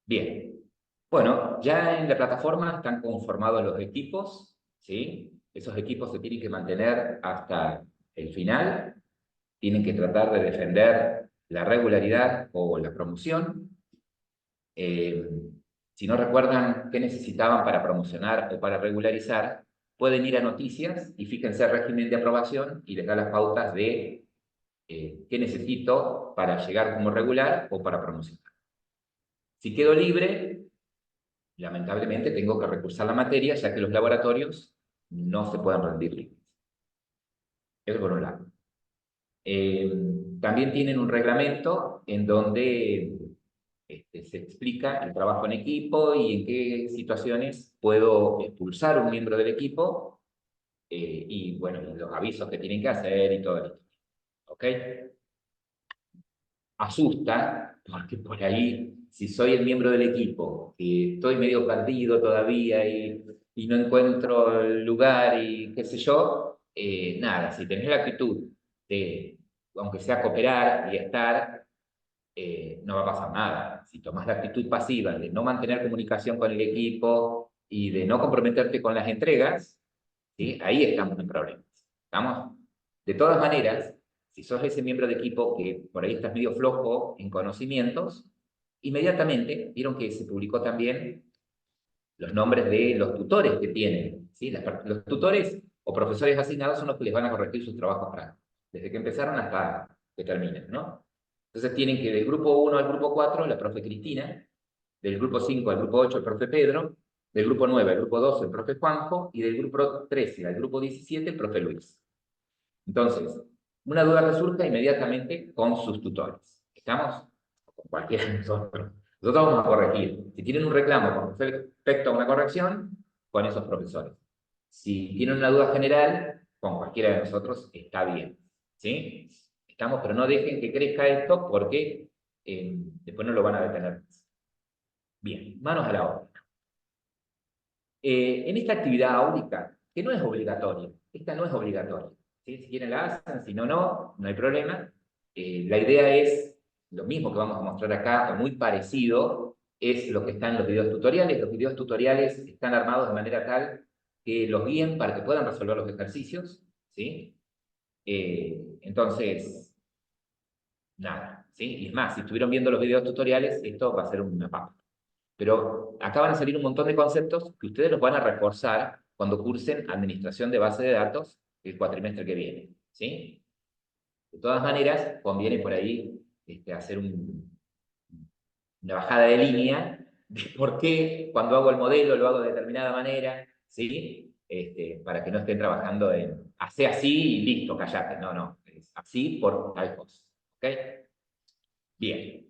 Bien. Bueno, ya en la plataforma están conformados los equipos, ¿sí? Esos equipos se tienen que mantener hasta el final, tienen que tratar de defender la regularidad o la promoción. Eh, si no recuerdan qué necesitaban para promocionar o para regularizar, pueden ir a noticias y fíjense el régimen de aprobación y les da las pautas de qué necesito para llegar como regular o para promocionar. Si quedo libre, lamentablemente tengo que recursar la materia, ya que los laboratorios no se pueden rendir libres. Eso por un lado. Eh, También tienen un reglamento en donde se explica el trabajo en equipo y en qué situaciones puedo expulsar a un miembro del equipo y, bueno, los avisos que tienen que hacer y todo esto. ¿Ok? Asusta, porque por ahí, si soy el miembro del equipo, y estoy medio perdido todavía y no encuentro el lugar y qué sé yo, nada, si tenés la actitud de, aunque sea cooperar y estar, no va a pasar nada. Si tomás la actitud pasiva de no mantener comunicación con el equipo y de no comprometerte con las entregas, ¿sí? Ahí estamos en problemas. ¿Estamos? De todas maneras, si sos ese miembro de equipo que por ahí estás medio flojo en conocimientos, inmediatamente vieron que se publicó también los nombres de los tutores que tienen. ¿Sí? Los tutores o profesores asignados son los que les van a corregir sus trabajos prácticos, desde que empezaron hasta que terminen, ¿no? Entonces tienen que del grupo 1 al grupo 4, la profe Cristina, del grupo 5 al grupo 8, el profe Pedro, del grupo 9 al grupo 12, el profe Juanjo, y del grupo 13 al grupo 17, el profe Luis. Entonces, una duda resulta inmediatamente con sus tutores. ¿Estamos? Con cualquiera de nosotros. Nosotros vamos a corregir. Si tienen un reclamo con respecto a una corrección, con esos profesores. Si tienen una duda general, con cualquiera de nosotros está bien. ¿Sí? Estamos, pero no dejen que crezca esto porque después no lo van a detener. Bien, manos a la obra. En esta actividad áulica, que no es obligatoria, esta no es obligatoria, ¿sí? Si quieren la hacen, si no, no, no hay problema. La idea es lo mismo que vamos a mostrar acá, o muy parecido, es lo que está en los videos tutoriales. Los videos tutoriales están armados de manera tal que los guíen para que puedan resolver los ejercicios, ¿sí? Entonces, nada, ¿sí? Y es más, si estuvieron viendo los videos tutoriales, esto va a ser una papa. Pero acá van a salir un montón de conceptos que ustedes los van a reforzar cuando cursen Administración de Base de Datos el cuatrimestre que viene, ¿sí? De todas maneras, conviene por ahí hacer una bajada de línea de por qué cuando hago el modelo lo hago de determinada manera, ¿sí? Para que no estén trabajando en hace así y listo, callate. No, no, es así por tal cosa, ¿ok? Bien.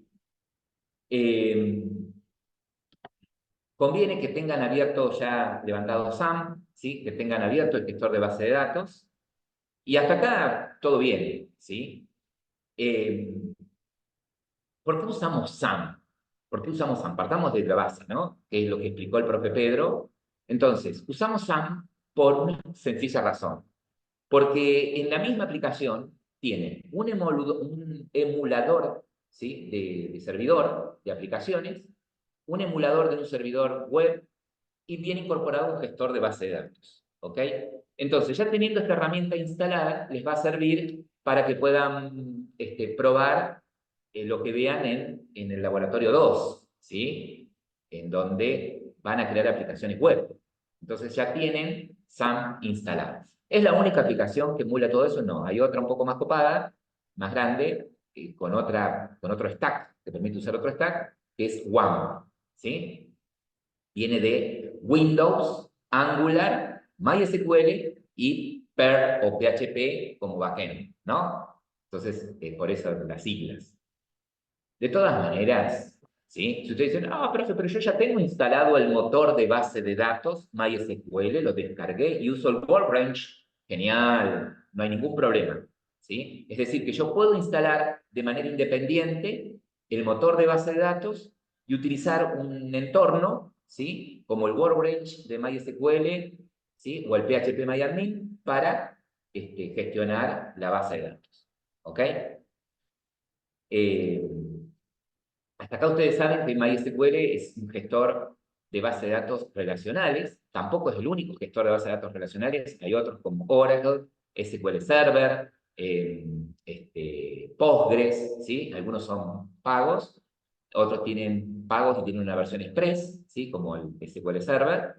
Conviene que tengan abierto ya levantado SAM, ¿sí? Que tengan abierto el gestor de base de datos. Y hasta acá todo bien, ¿sí? Eh, ¿Por qué usamos SAM? ¿Por qué usamos SAM? Partamos de la base, ¿no? Que es lo que explicó el profe Pedro. Entonces, usamos SAM por una sencilla razón. Porque en la misma aplicación tiene un emulador, ¿sí? de servidor, de aplicaciones, un emulador de un servidor web y viene incorporado un gestor de base de datos. ¿Ok? Entonces, ya teniendo esta herramienta instalada, les va a servir para que puedan probar lo que vean en el laboratorio 2, ¿sí? En donde van a crear aplicaciones web. Entonces ya tienen SAM instalado. ¿Es la única aplicación que emula todo eso? No, hay otra un poco más copada, más grande, con otro stack, que permite usar otro stack, que es WAM, ¿sí? Viene de Windows, Angular, MySQL y Perl o PHP como backend, ¿no? Entonces, por eso las siglas. De todas maneras, ¿sí? Si ustedes dicen, ah, profe, pero yo ya tengo instalado el motor de base de datos, MySQL, lo descargué y uso el WordRange, genial, no hay ningún problema, ¿sí? Es decir, que yo puedo instalar de manera independiente el motor de base de datos y utilizar un entorno, ¿sí? Como el WordRange de MySQL, ¿sí? O el PHP para gestionar la base de datos, ¿ok? Hasta acá ustedes saben que MySQL es un gestor de base de datos relacionales. Tampoco es el único gestor de base de datos relacionales. Hay otros como Oracle, SQL Server, Postgres, ¿sí? Algunos son pagos, otros tienen pagos y tienen una versión express, ¿sí? Como el SQL Server,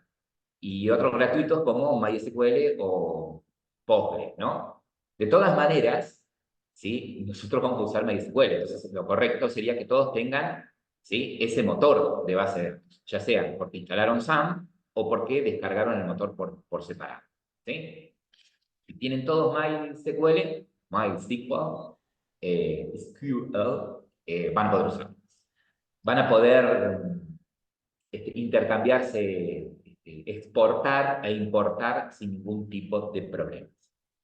y otros gratuitos como MySQL o Postgres, ¿no? De todas maneras, ¿sí? Nosotros vamos a usar MySQL, entonces lo correcto sería que todos tengan, ¿sí? Ese motor de base de datos, ya sea porque instalaron SAM o porque descargaron el motor por separado, ¿sí? Si tienen todos MySQL, SQL, van a poder usarlo. Van a poder intercambiarse, exportar e importar sin ningún tipo de problemas.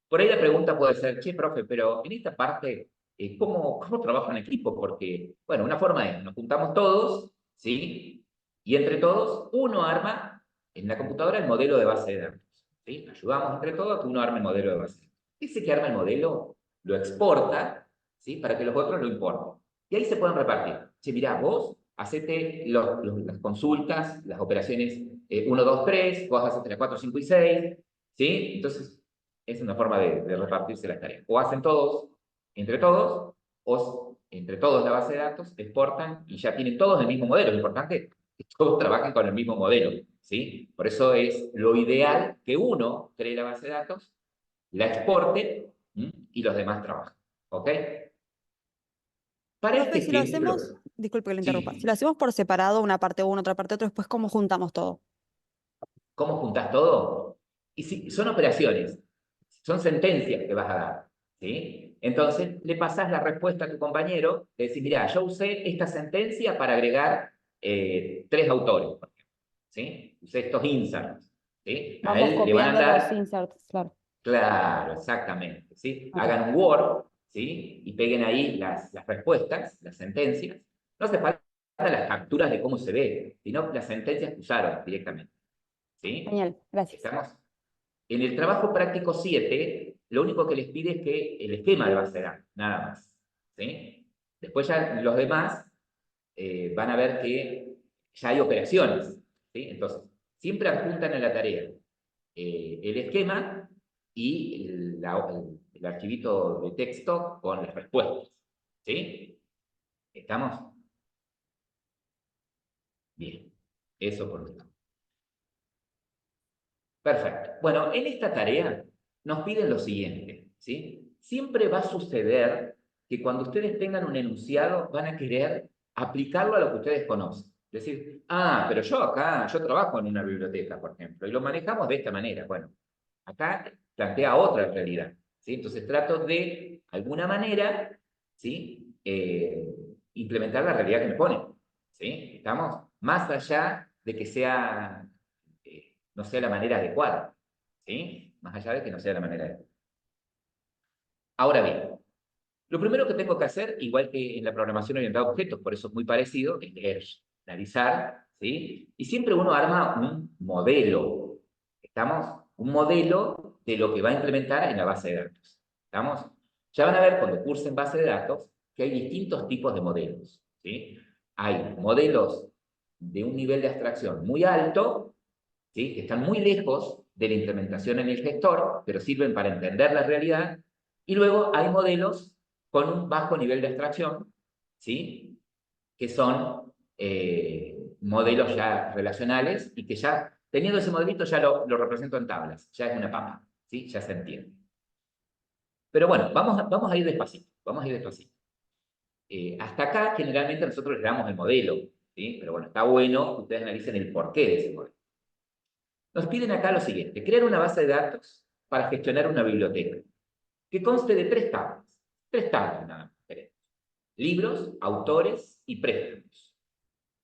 Por ahí la pregunta puede ser, che, profe, pero en esta parte, ¿cómo trabajo en equipo? Porque, bueno, una forma es, nos juntamos todos, ¿sí? Y entre todos, uno arma en la computadora el modelo de base de datos, ¿sí? Ayudamos entre todos a que uno arme el modelo de base de datos. Ese que arma el modelo lo exporta, ¿sí? Para que los otros lo importen. Y ahí se pueden repartir. Che, mirá, vos hacete las consultas, las operaciones 1, 2, 3, vos hacete las 4, 5 y 6, ¿sí? Entonces, es una forma de repartirse las tareas. O hacen todos, o entre todos la base de datos, exportan y ya tienen todos el mismo modelo. Lo importante es que todos trabajen con el mismo modelo, ¿sí? Por eso es lo ideal que uno cree la base de datos, la exporte, ¿m? Y los demás trabajen, ¿ok? Para Profe, este si lo ejemplo, hacemos, disculpe que le interrumpa, si sí, lo hacemos por separado, una parte uno, otra parte otro, después, ¿cómo juntamos todo? ¿cómo juntás todo? Y si son operaciones, son sentencias que vas a dar, ¿sí? Entonces, le pasás la respuesta a tu compañero, le decís, mira, yo usé esta sentencia para agregar 3 autores, por ejemplo, ¿sí? Usé estos inserts, ¿sí? A Vamos él le van a copiando los dar, inserts, claro. claro, exactamente, ¿sí? Ok. Hagan un Word, ¿sí? Y peguen ahí las respuestas, las sentencias. No hace falta las capturas de cómo se ve, sino las sentencias que usaron directamente, ¿sí? Genial, gracias. ¿Estamos? En el trabajo práctico 7, lo único que les pide es que el esquema de base de datos, nada más, ¿sí? Después ya los demás van a ver que ya hay operaciones, ¿sí? Entonces, siempre adjuntan a la tarea el esquema y el archivito de texto con las respuestas, ¿sí? ¿Estamos? Bien, eso por un lado. Perfecto. Bueno, en esta tarea nos piden lo siguiente, ¿sí? Siempre va a suceder que cuando ustedes tengan un enunciado van a querer aplicarlo a lo que ustedes conocen. Decir, pero yo acá, yo trabajo en una biblioteca, por ejemplo, y lo manejamos de esta manera. Bueno, acá plantea otra realidad, ¿sí? Entonces trato de alguna manera, ¿sí? Implementar la realidad que me ponen, ¿sí? ¿Estamos? Más allá de que sea no sea la manera adecuada, ¿sí? Más allá de que no sea la manera adecuada. Ahora bien, lo primero que tengo que hacer, igual que en la programación orientada a objetos, por eso es muy parecido, es leer, analizar, ¿sí? Y siempre uno arma un modelo, ¿estamos? Un modelo de lo que va a implementar en la base de datos, ¿estamos? Ya van a ver cuando cursen base de datos que hay distintos tipos de modelos, ¿sí? Hay modelos de un nivel de abstracción muy alto, ¿sí? Que están muy lejos de la implementación en el gestor, pero sirven para entender la realidad. Y luego hay modelos con un bajo nivel de abstracción, ¿sí? Que son modelos ya relacionales y que ya, teniendo ese modelito, ya lo represento en tablas, ya es una papa, ¿sí? Ya se entiende. Pero bueno, vamos a ir despacito, vamos a ir despacito. Hasta acá, generalmente nosotros le damos el modelo, ¿sí? Pero bueno, está bueno que ustedes analicen el porqué de ese modelo. Nos piden acá lo siguiente, crear una base de datos para gestionar una biblioteca, que conste de 3 tablas nada más. Libros, autores y préstamos.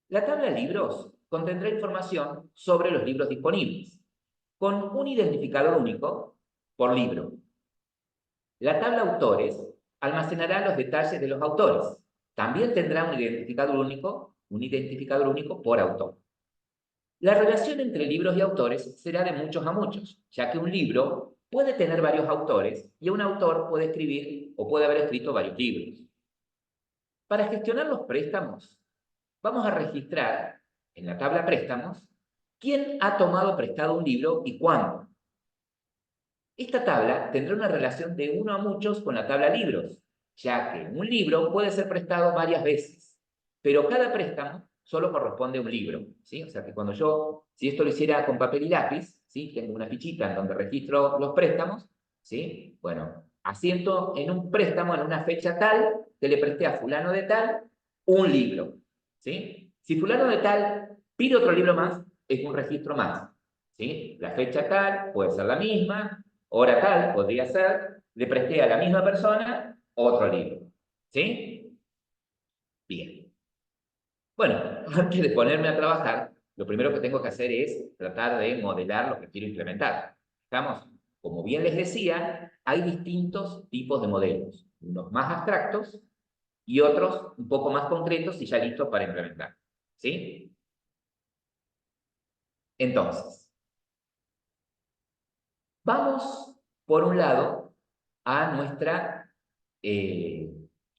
La tabla libros contendrá información sobre los libros disponibles, con un identificador único por libro. La tabla autores almacenará los detalles de los autores. También tendrá un identificador único por autor. La relación entre libros y autores será de muchos a muchos, ya que un libro puede tener varios autores y un autor puede escribir o puede haber escrito varios libros. Para gestionar los préstamos, vamos a registrar en la tabla préstamos quién ha tomado prestado un libro y cuándo. Esta tabla tendrá una relación de 1 a muchos con la tabla libros, ya que un libro puede ser prestado varias veces, pero cada préstamo solo corresponde a un libro, ¿sí? O sea que cuando yo, si esto lo hiciera con papel y lápiz, ¿sí? Tengo una fichita en donde registro los préstamos, ¿sí? Bueno, asiento en un préstamo en una fecha tal que le presté a fulano de tal un libro, ¿sí? Si fulano de tal pide otro libro más, es un registro más, ¿sí? La fecha tal puede ser la misma, hora tal podría ser, le presté a la misma persona otro libro, ¿sí? Bien. Bueno, antes de ponerme a trabajar, lo primero que tengo que hacer es tratar de modelar lo que quiero implementar. ¿Estamos? Como bien les decía, hay distintos tipos de modelos, unos más abstractos y otros un poco más concretos y ya listos para implementar, ¿sí? Entonces, vamos, por un lado, a eh,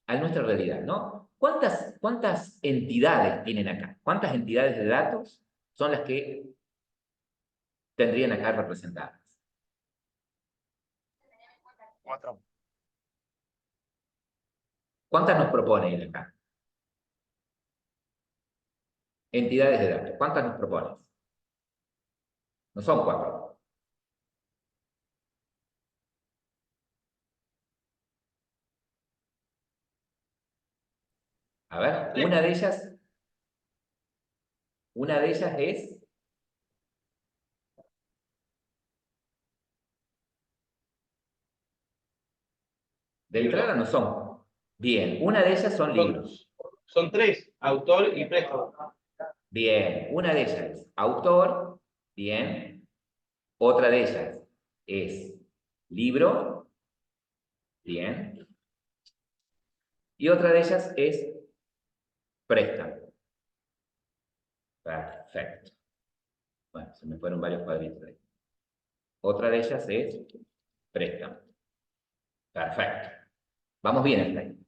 nuestra realidad, ¿no? ¿Cuántas entidades tienen acá? ¿Cuántas entidades de datos son las que tendrían acá representadas? 4. ¿Cuántas nos propone él acá? Entidades de datos. ¿Cuántas nos propones? No son 4. A ver, una de ellas es de entrada no son. Bien, una de ellas son libros. Son 3, autor y préstamo. Bien, una de ellas es autor. Bien. Otra de ellas es libro. Bien. Y otra de ellas es préstamo. Perfecto. Bueno, se me fueron varios cuadritos ahí. Otra de ellas es préstamo. Perfecto. Vamos bien hasta ahí.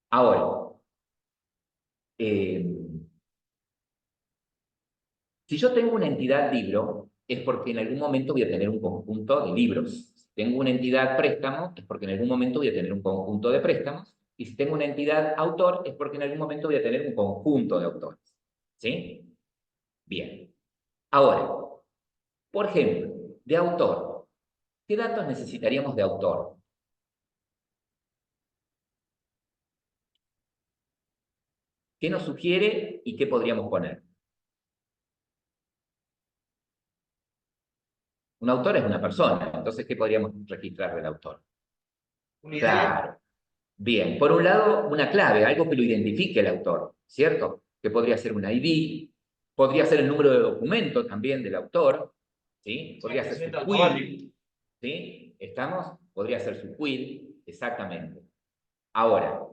Ahora, eh, si yo tengo una entidad libro, es porque en algún momento voy a tener un conjunto de libros. Si tengo una entidad préstamo, es porque en algún momento voy a tener un conjunto de préstamos. Y si tengo una entidad autor, es porque en algún momento voy a tener un conjunto de autores. ¿Sí? Bien. Ahora, por ejemplo, de autor. ¿Qué datos necesitaríamos de autor? ¿Qué nos sugiere y qué podríamos poner? Un autor es una persona, entonces, ¿qué podríamos registrar del autor? Una idea. Claro. Bien, por un lado, una clave, algo que lo identifique el autor, ¿cierto? Que podría ser un ID, podría ser el número de documento también del autor, ¿sí? Podría ser su quid, ¿sí? ¿Estamos? Podría ser su quid, exactamente. Ahora,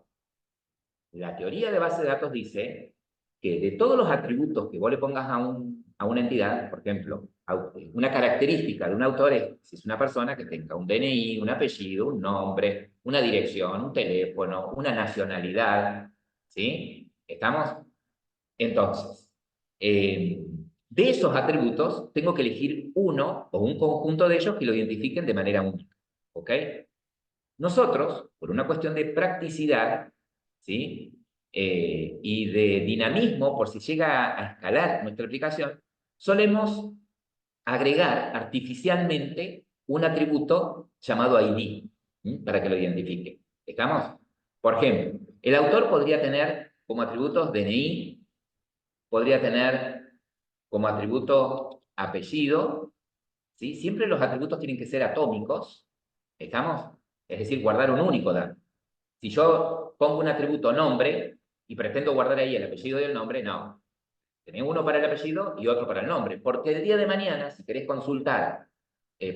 la teoría de base de datos dice que de todos los atributos que vos le pongas a una entidad, por ejemplo, una característica de un autor es, si es una persona que tenga un DNI, un apellido, un nombre, una dirección, un teléfono, una nacionalidad, ¿sí? ¿Estamos? Entonces, de esos atributos tengo que elegir uno o un conjunto de ellos que lo identifiquen de manera única, ¿ok? Nosotros, por una cuestión de practicidad, ¿sí? Y de dinamismo, por si llega a escalar nuestra aplicación, solemos agregar artificialmente un atributo llamado ID, ¿sí? Para que lo identifique. ¿Estamos? Por ejemplo, el autor podría tener como atributos DNI, podría tener como atributo apellido, ¿sí? Siempre los atributos tienen que ser atómicos, ¿estamos? Es decir, guardar un único dato. Si yo pongo un atributo nombre y pretendo guardar ahí el apellido y el nombre, no. Tenés uno para el apellido y otro para el nombre, porque el día de mañana, si querés consultar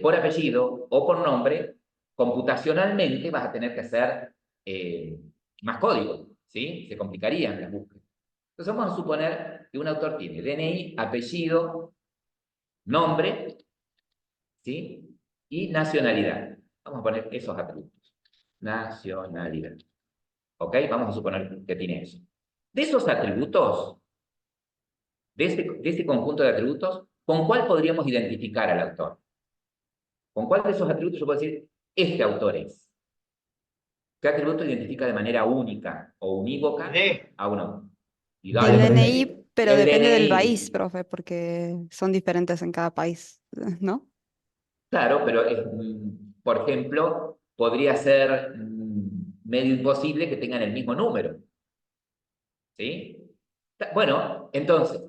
por apellido o por nombre, computacionalmente vas a tener que hacer más código, ¿sí? Se complicarían las búsquedas. Entonces vamos a suponer que un autor tiene DNI, apellido, nombre, ¿sí? Y nacionalidad. Vamos a poner esos atributos. Nacionalidad. ¿Ok? Vamos a suponer que tiene eso. De esos atributos, de ese conjunto de atributos, ¿con cuál podríamos identificar al autor? ¿Con cuál de esos atributos yo puedo decir, este autor es? ¿Qué atributo identifica de manera única o unívoca D. a un autor? Y El dale, por ejemplo, DNI, pero el depende del país, DNI. profe, porque son diferentes en cada país, ¿no? Claro, pero por ejemplo, podría ser medio imposible que tengan el mismo número. ¿Sí? Bueno, entonces,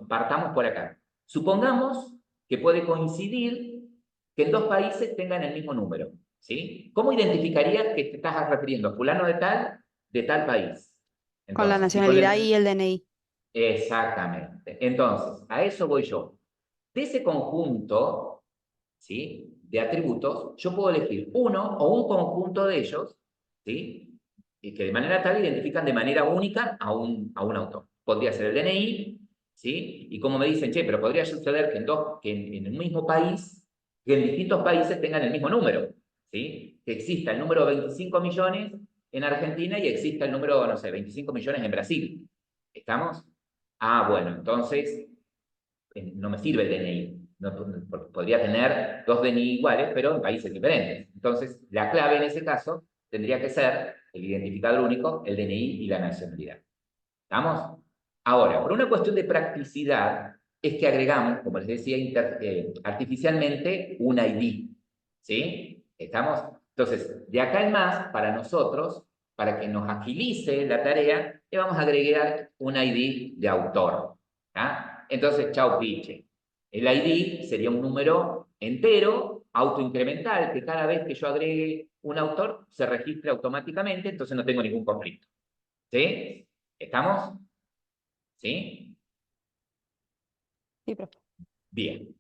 partamos por acá. Supongamos que puede coincidir que en dos países tengan el mismo número. ¿Sí? ¿Cómo identificarías que te estás refiriendo a fulano de tal país? Con la Entonces, si con nacionalidad y el DNI. Exactamente. Entonces, a eso voy yo. De ese conjunto, ¿sí?, de atributos, yo puedo elegir uno o un conjunto de ellos, ¿sí?, y que de manera tal identifican de manera única a un autor. Podría ser el DNI, ¿sí? Y como me dicen, che, pero podría suceder que en el mismo país, que en distintos países tengan el mismo número, ¿sí? Que exista el número 25 millones en Argentina y exista el número, no sé, 25 millones en Brasil. ¿Estamos? Ah, bueno, entonces no me sirve el DNI. No, porque podría tener dos DNI iguales, pero en países diferentes. Entonces, la clave en ese caso tendría que ser el identificador único, el DNI y la nacionalidad. ¿Estamos? Ahora, por una cuestión de practicidad, es que agregamos, como les decía, artificialmente un ID. ¿Sí? ¿Estamos? Entonces, de acá en más, para nosotros, para que nos agilice la tarea, le vamos a agregar un ID de autor. ¿Ah? Entonces, chau piche. El ID sería un número entero, autoincremental, que cada vez que yo agregue un autor, se registre automáticamente, entonces no tengo ningún conflicto. ¿Sí? ¿Estamos? ¿Sí? Sí, profe. Bien.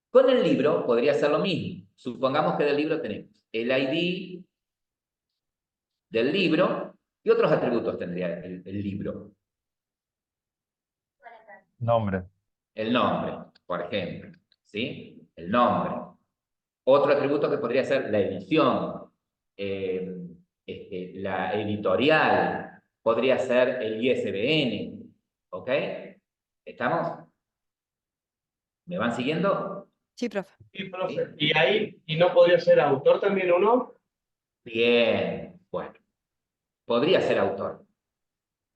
Con el libro podría ser lo mismo. Supongamos que del libro tenemos el ID del libro y otros atributos tendría el libro. Nombre. El nombre, por ejemplo. ¿Sí? El nombre. Otro atributo que podría ser la edición, la editorial, podría ser el ISBN. ¿Ok? ¿Estamos? ¿Me van siguiendo? Sí, profe. Sí, ¿Sí? profe. Y ahí, ¿y no podría ser autor también uno? Bien, bueno, podría ser autor.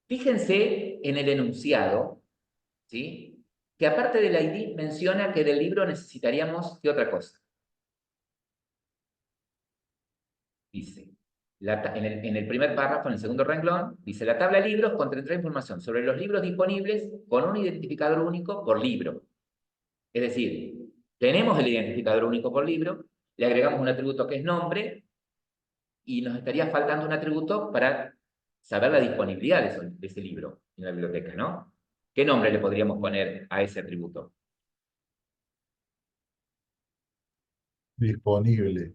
Fíjense en el enunciado, ¿sí?, que aparte del ID menciona que del libro necesitaríamos, ¿qué otra cosa? Dice, en el primer párrafo, en el segundo renglón, dice, la tabla de libros contendrá información sobre los libros disponibles con un identificador único por libro. Es decir, tenemos el identificador único por libro, le agregamos un atributo que es nombre, y nos estaría faltando un atributo para saber la disponibilidad de ese libro en la biblioteca, ¿no? ¿Qué nombre le podríamos poner a ese atributo? Disponible.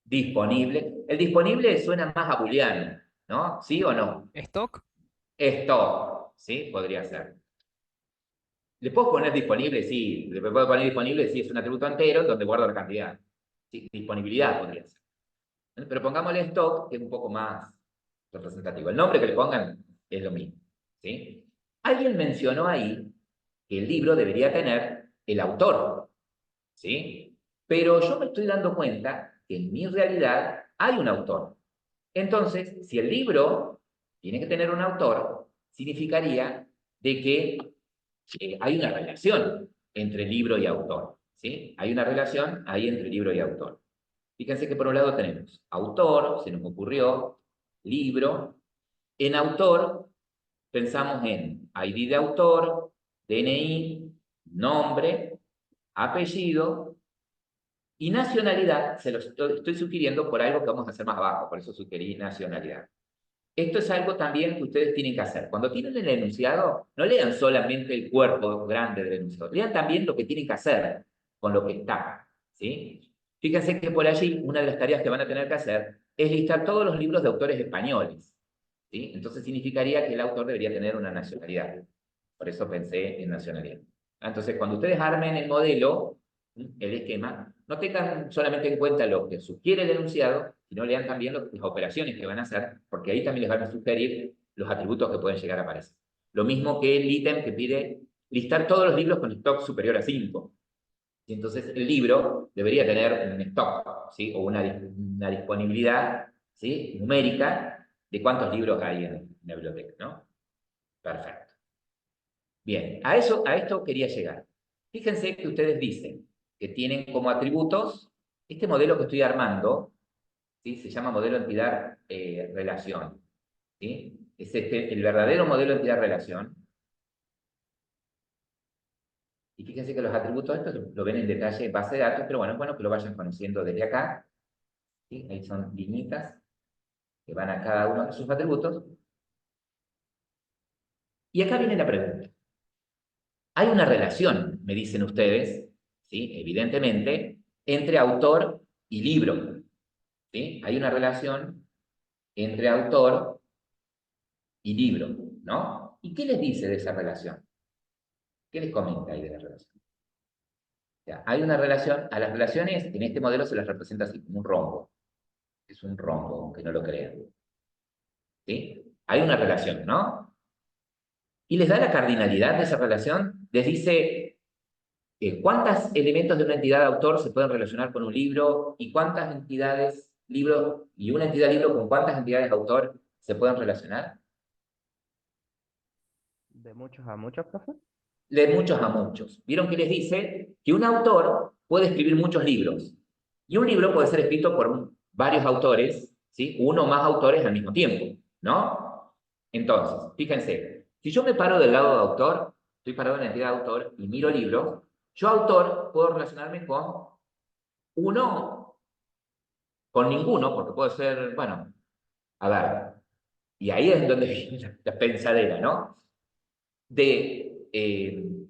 Disponible. El disponible suena más a booleano, ¿no? ¿Sí o no? ¿Stock? Stock, ¿sí? Podría ser. ¿Le puedo poner disponible? Sí. ¿Le puedo poner disponible? Sí, es un atributo entero donde guardo la cantidad. Sí, disponibilidad podría ser. Pero pongámosle stock, que es un poco más representativo. El nombre que le pongan es lo mismo, ¿sí? Alguien mencionó ahí que el libro debería tener el autor, ¿sí? Pero yo me estoy dando cuenta que en mi realidad hay un autor. Entonces, si el libro tiene que tener un autor, significaría de que hay una relación entre libro y autor, ¿sí? Hay una relación ahí entre libro y autor. Fíjense que por un lado tenemos autor, se nos ocurrió, libro. En autor pensamos en ID de autor, DNI, nombre, apellido y nacionalidad. Se lo estoy sugiriendo por algo que vamos a hacer más abajo, por eso sugerí nacionalidad. Esto es algo también que ustedes tienen que hacer. Cuando tienen el enunciado, no lean solamente el cuerpo grande del enunciado, lean también lo que tienen que hacer con lo que está, ¿sí? Fíjense que por allí una de las tareas que van a tener que hacer es listar todos los libros de autores españoles, ¿sí? Entonces significaría que el autor debería tener una nacionalidad. Por eso pensé en nacionalidad. Entonces, cuando ustedes armen el modelo, el esquema, no tengan solamente en cuenta lo que sugiere el enunciado, sino lean también las operaciones que van a hacer, porque ahí también les van a sugerir los atributos que pueden llegar a aparecer. Lo mismo que el ítem que pide listar todos los libros con stock superior a 5. Y entonces el libro debería tener un stock, ¿sí? O una disponibilidad, ¿sí? Numérica de cuántos libros hay en la biblioteca, ¿no? Perfecto. Bien, a esto quería llegar. Fíjense que ustedes dicen que tienen como atributos este modelo que estoy armando, ¿sí? Se llama modelo entidad-relación, ¿sí? Es el verdadero modelo entidad-relación. Y fíjense que los atributos estos lo ven en detalle en base de datos, pero bueno, es bueno que lo vayan conociendo desde acá, ¿sí? Ahí son liñitas que van a cada uno de sus atributos. Y acá viene la pregunta. Hay una relación, me dicen ustedes, ¿sí? Evidentemente, entre autor y libro, ¿sí? Hay una relación entre autor y libro, ¿no? ¿Y qué les dice de esa relación? ¿Qué les comenta ahí de la relación? O sea, hay una relación, a las relaciones en este modelo se las representa así, como un rombo. Es un rombo, aunque no lo crean. ¿Sí? Hay una relación, ¿no? Y les da la cardinalidad de esa relación, les dice cuántos elementos de una entidad de autor se pueden relacionar con un libro y cuántas entidades libro y una entidad libro con cuántas entidades de autor se pueden relacionar. De muchos a muchos, profe. De muchos a muchos. Vieron que les dice que un autor puede escribir muchos libros y un libro puede ser escrito por varios autores, ¿sí? Uno o más autores al mismo tiempo, ¿no? Entonces, fíjense, si yo me paro del lado de autor, estoy parado en la entidad de autor y miro libros, yo autor puedo relacionarme con uno, con ninguno, porque puede ser, bueno, a ver, y ahí es donde viene la pensadera, ¿no? Che,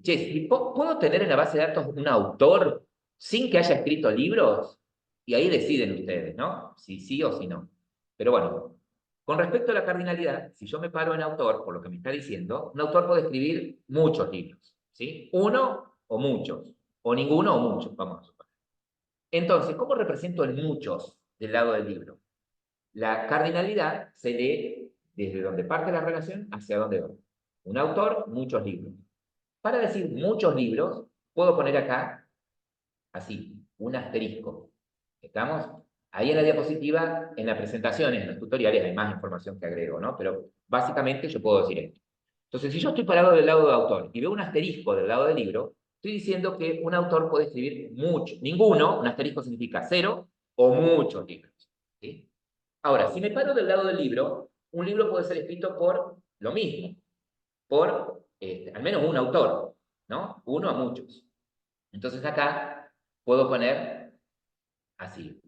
si ¿puedo tener en la base de datos un autor sin que haya escrito libros? Y ahí deciden ustedes, ¿no? Si sí o si no. Pero bueno, con respecto a la cardinalidad, si yo me paro en autor, por lo que me está diciendo, un autor puede escribir muchos libros, ¿sí? Uno o muchos, o ninguno o muchos, vamos a suponer. Entonces, ¿cómo represento el muchos del lado del libro? La cardinalidad se lee desde donde parte la relación hacia donde va. Un autor, muchos libros. Para decir muchos libros, puedo poner acá, así, un asterisco. ¿Estamos? Ahí en la diapositiva, en la presentación, en los tutoriales, hay más información que agrego, ¿no? Pero básicamente yo puedo decir esto. Entonces, si yo estoy parado del lado del autor y veo un asterisco del lado del libro, estoy diciendo que un autor puede escribir mucho, ninguno, un asterisco significa cero, o muchos libros. ¿Sí? Ahora, si me paro del lado del libro, un libro puede ser escrito por lo mismo, por al menos un autor, ¿no? Uno a muchos. Entonces acá puedo poner así.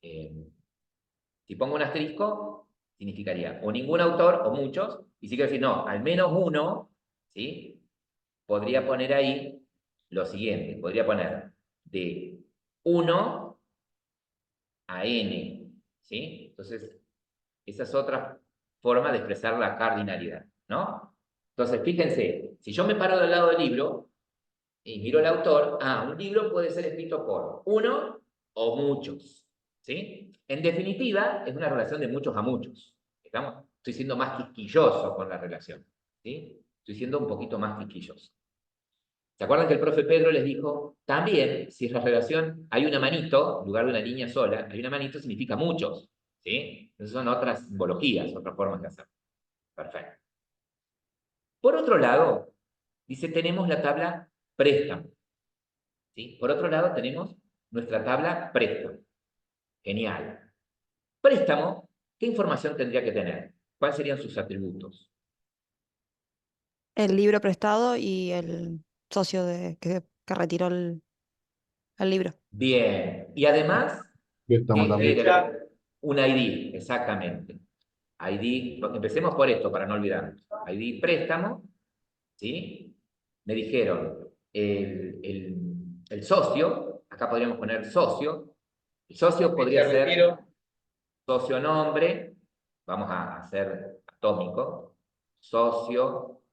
Si pongo un asterisco, significaría o ningún autor o muchos, y si quiero decir, no, al menos uno, ¿sí? Podría poner ahí lo siguiente, podría poner de 1 a n, ¿sí? Entonces, esa es otra forma de expresar la cardinalidad, ¿no? Entonces, fíjense, si yo me paro del lado del libro y miro el autor, un libro puede ser escrito por uno o muchos, ¿sí? En definitiva, es una relación de muchos a muchos. ¿Estamos? Estoy siendo más quisquilloso con la relación, ¿sí? Estoy siendo un poquito más quisquilloso. ¿Se acuerdan que el profe Pedro les dijo? También, si en la relación hay una manito, en lugar de una línea sola, hay una manito significa muchos, ¿sí? Esas son otras simbologías, otras formas de hacerlo. Perfecto. Por otro lado, dice, tenemos la tabla préstamo, ¿sí? Por otro lado, tenemos nuestra tabla préstamo. Genial. Préstamo, ¿qué información tendría que tener? ¿Cuáles serían sus atributos? El libro prestado y el socio que retiró el libro. Bien. Y además, Préstamo también. Fecha. un ID, exactamente. ID, empecemos por esto para no olvidarnos. ID préstamo, ¿sí? Me dijeron el socio, acá podríamos poner socio. El socio podría Fecha de ser retiro. socio nombre, vamos a hacer atómico, socio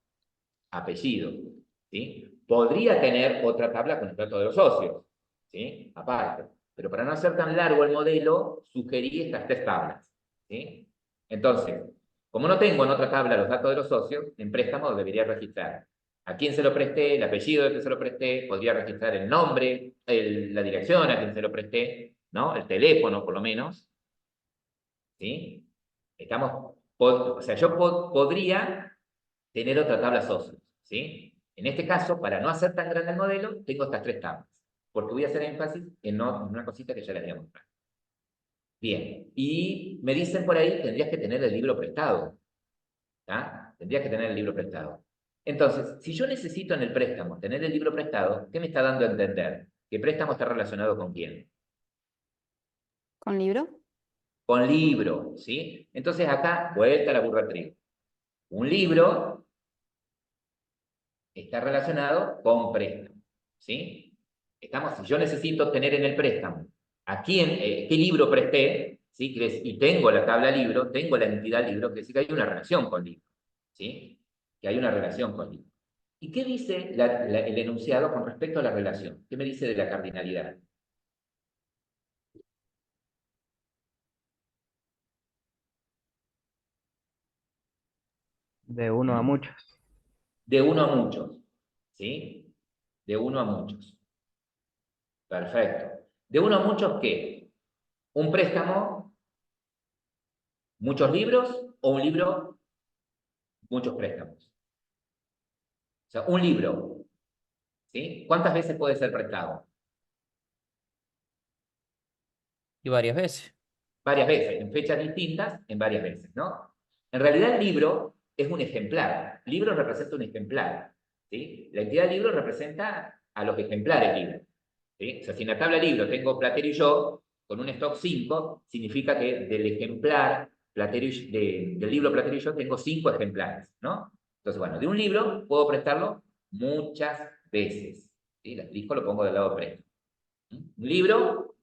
apellido, ¿sí? Podría tener otra tabla con el dato de los socios, ¿sí? Aparte. Pero para no hacer tan largo el modelo, sugerí estas tres tablas, ¿sí? Entonces, Como no tengo en otra tabla los datos de los socios, en préstamo debería registrar a quién se lo presté, el apellido del que se lo presté, podría registrar el nombre, la dirección a quien se lo presté, ¿no? El teléfono, por lo menos. ¿Sí? O sea, yo podría tener otra tabla socios, ¿sí? En este caso, para no hacer tan grande el modelo, tengo estas tres tablas, porque voy a hacer énfasis en una cosita que ya les voy a mostrar. Bien, y me dicen por ahí, tendrías que tener el libro prestado, ¿tá? Tendrías que tener el libro prestado. Entonces, si yo necesito en el préstamo tener el libro prestado, ¿qué me está dando a entender? Que el préstamo está relacionado con quién. ¿Con libro? Con libro, ¿sí? Entonces acá, vuelta a la burra al trigo. Un libro está relacionado con préstamo, ¿sí? Si yo necesito tener en el préstamo a quién, qué libro presté, ¿sí? Y tengo la tabla libro, tengo la entidad libro, quiere decir que hay una relación con libro, ¿sí? Que hay una relación con libro. ¿Y qué dice el enunciado con respecto a la relación? ¿Qué me dice de la cardinalidad? De uno a muchos. De uno a muchos, ¿sí? De uno a muchos. Perfecto. ¿De uno a muchos qué? ¿Un préstamo, muchos libros o un libro, muchos préstamos? O sea, un libro, ¿sí? ¿Cuántas veces puede ser prestado? Y varias veces. Varias veces, en fechas distintas, en varias veces, ¿no? En realidad el libro es un ejemplar. Libro representa un ejemplar, ¿sí? La entidad libro representa a los ejemplares libros, ¿sí? O sea, si en la tabla libro tengo Platero y yo, con un stock 5, significa que del ejemplar del libro Platero y yo tengo 5 ejemplares, ¿no? Entonces, bueno, de un libro puedo prestarlo muchas veces, ¿sí? El asterisco lo pongo del lado presto. Un libro,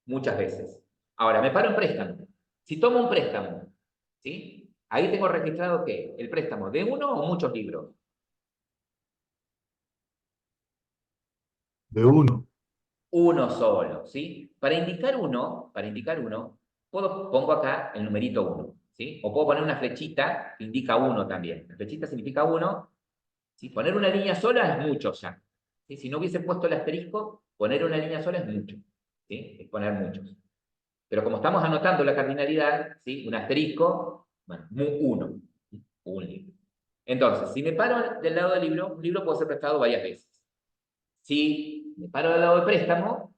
muchas veces. Ahora, me paro en préstamo. Si tomo un préstamo, ¿sí? Ahí tengo registrado que el préstamo de uno o muchos libros. De uno. Uno solo, ¿sí? Para indicar uno, pongo acá el numerito 1, ¿sí? O puedo poner una flechita que indica 1 también. La flechita significa 1, ¿sí? Poner una línea sola es mucho ya, ¿sí? Si no hubiese puesto el asterisco, poner una línea sola es mucho, ¿sí? Es poner muchos. Pero como estamos anotando la cardinalidad, ¿sí? Un asterisco, bueno, 1, un libro. Entonces, si me paro del lado del libro, un libro puede ser prestado varias veces. Si me paro del lado del préstamo,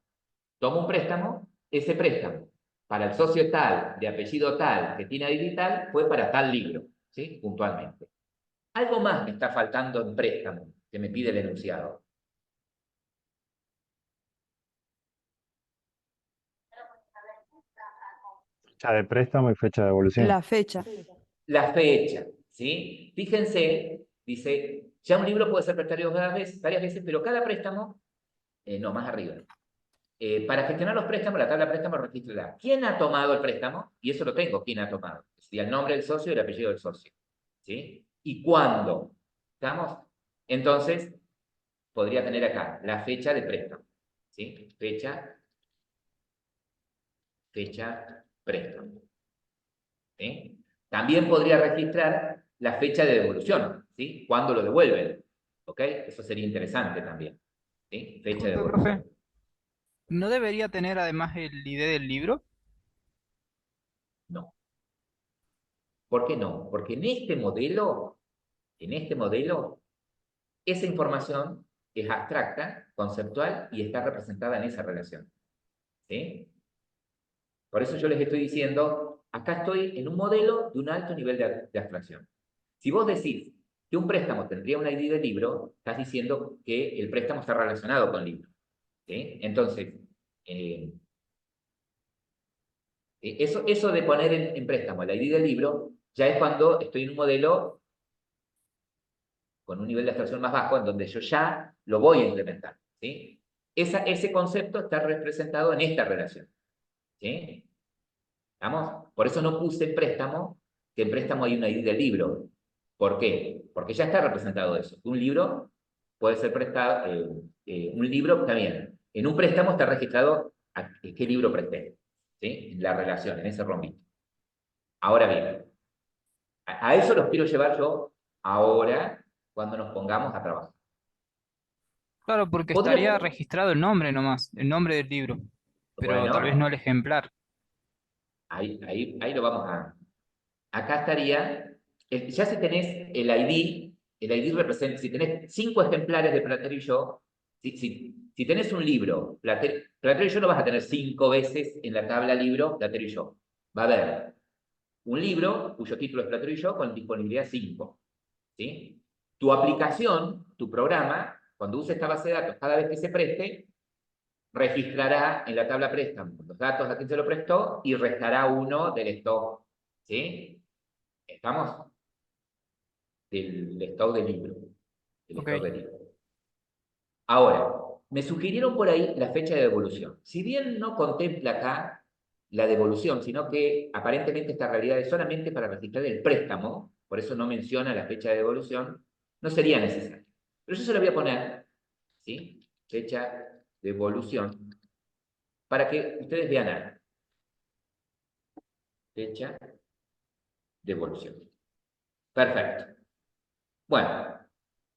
tomo un préstamo, ese préstamo para el socio tal, de apellido tal, que tiene ID tal, fue para tal libro, ¿sí? Puntualmente. Algo más me está faltando en préstamo que me pide el enunciado. Fecha de préstamo y fecha de devolución. La fecha. La fecha, ¿sí? Fíjense, dice, ya un libro puede ser prestado varias veces, pero cada préstamo, no, más arriba. Para gestionar los préstamos, la tabla de préstamos registra quién ha tomado el préstamo, y eso lo tengo, quién ha tomado. Sería el nombre del socio y el apellido del socio, ¿sí? ¿Y cuándo? ¿Estamos? Entonces, podría tener acá la fecha de préstamo, ¿sí? Fecha, préstamo, ¿sí? También podría registrar la fecha de devolución, ¿sí? ¿Cuándo lo devuelven? ¿Ok? Eso sería interesante también, ¿sí? Fecha de Disculpe, profe, devolución. ¿no debería tener además el ID del libro? No. ¿Por qué no? Porque en este modelo, esa información es abstracta, conceptual y está representada en esa relación, ¿sí? Por eso yo les estoy diciendo, acá estoy en un modelo de un alto nivel de abstracción. Si vos decís que un préstamo tendría un ID de libro, estás diciendo que el préstamo está relacionado con libro, ¿sí? Entonces, eh, eso de poner en préstamo el ID del libro, ya es cuando estoy en un modelo con un nivel de abstracción más bajo, en donde yo ya lo voy a implementar, ¿sí? Ese concepto está representado en esta relación, ¿sí? ¿Estamos? Por eso no puse en préstamo, que en préstamo hay una ID del libro. ¿Por qué? Porque ya está representado eso. Un libro puede ser prestado, un libro está bien. En un préstamo está registrado qué libro presté, ¿sí? En la relación, en ese rombito. Ahora bien, A eso los quiero llevar yo ahora, cuando nos pongamos a trabajar. Claro, porque estaría Podría, registrado el nombre nomás, el nombre del libro, pero tal vez no bueno, el ejemplar. ahí lo vamos a... Acá estaría, ya si tenés el ID representa, si tenés 5 ejemplares de Platero y yo, si tenés un libro, Platero y yo no vas a tener 5 veces en la tabla libro Platero y yo. Va a haber un libro cuyo título es Platero y yo con disponibilidad 5. ¿Sí? Tu aplicación, tu programa, cuando use esta base de datos cada vez que se preste, registrará en la tabla préstamo los datos a quien se lo prestó y restará uno del stock. ¿Sí? Estamos del stock del libro. Del Ok, stock del libro. Ahora, me sugirieron por ahí la fecha de devolución. Si bien no contempla acá la devolución, sino que aparentemente esta realidad es solamente para registrar el préstamo, por eso no menciona la fecha de devolución, no sería necesario. Pero yo se lo voy a poner, ¿sí? Fecha de devolución, para que ustedes vean algo. Fecha de devolución. Perfecto. Bueno,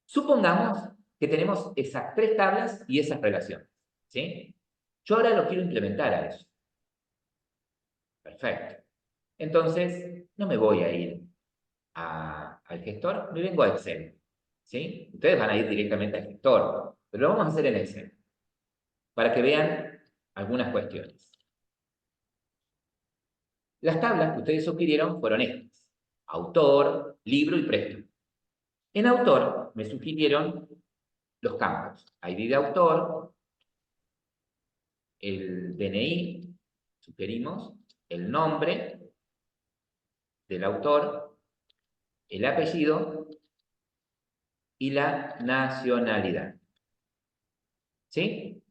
supongamos que tenemos esas 3 tablas y esas relaciones, ¿sí? Yo ahora lo quiero implementar a eso. Perfecto. Entonces, no me voy a ir al gestor, me vengo a Excel, ¿sí? Ustedes van a ir directamente al gestor, pero lo vamos a hacer en Excel, para que vean algunas cuestiones. Las tablas que ustedes sugirieron fueron estas: autor, libro y préstamo. En autor me sugirieron los campos: ID de autor, el DNI, sugerimos, el nombre del autor, el apellido y la nacionalidad. ¿Sí?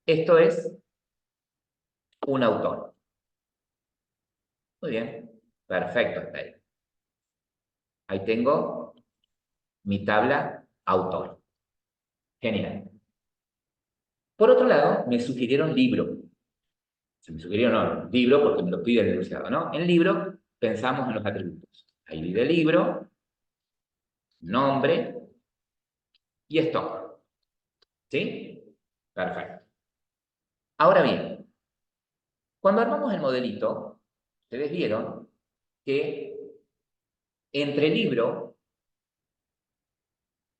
Esto es un autor. Muy bien, perfecto hasta ahí. Ahí tengo mi tabla autor. Genial. Por otro lado, me sugirieron libro. Se me sugirieron no, libro porque me lo pide el enunciado, ¿no? En libro pensamos en los atributos. ID de libro, nombre y stock. ¿Sí? Perfecto. Ahora bien, cuando armamos el modelito, ustedes vieron que entre libro,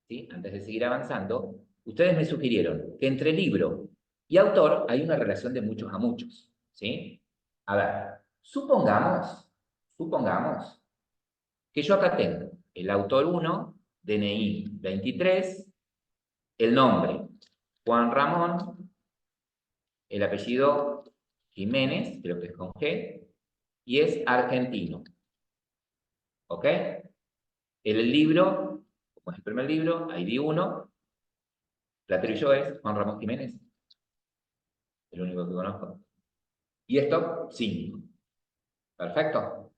¿sí? Antes de seguir avanzando, ustedes me sugirieron que entre libro y autor hay una relación de muchos a muchos. ¿Sí? A ver, supongamos que yo acá tengo el autor 1, DNI 23, el nombre Juan Ramón, el apellido Jiménez, creo que es con G, y es argentino. ¿Ok? El libro, como es el primer libro, ID 1, Platero y yo es Juan Ramón Jiménez, el único que conozco. Y esto, 5. Perfecto.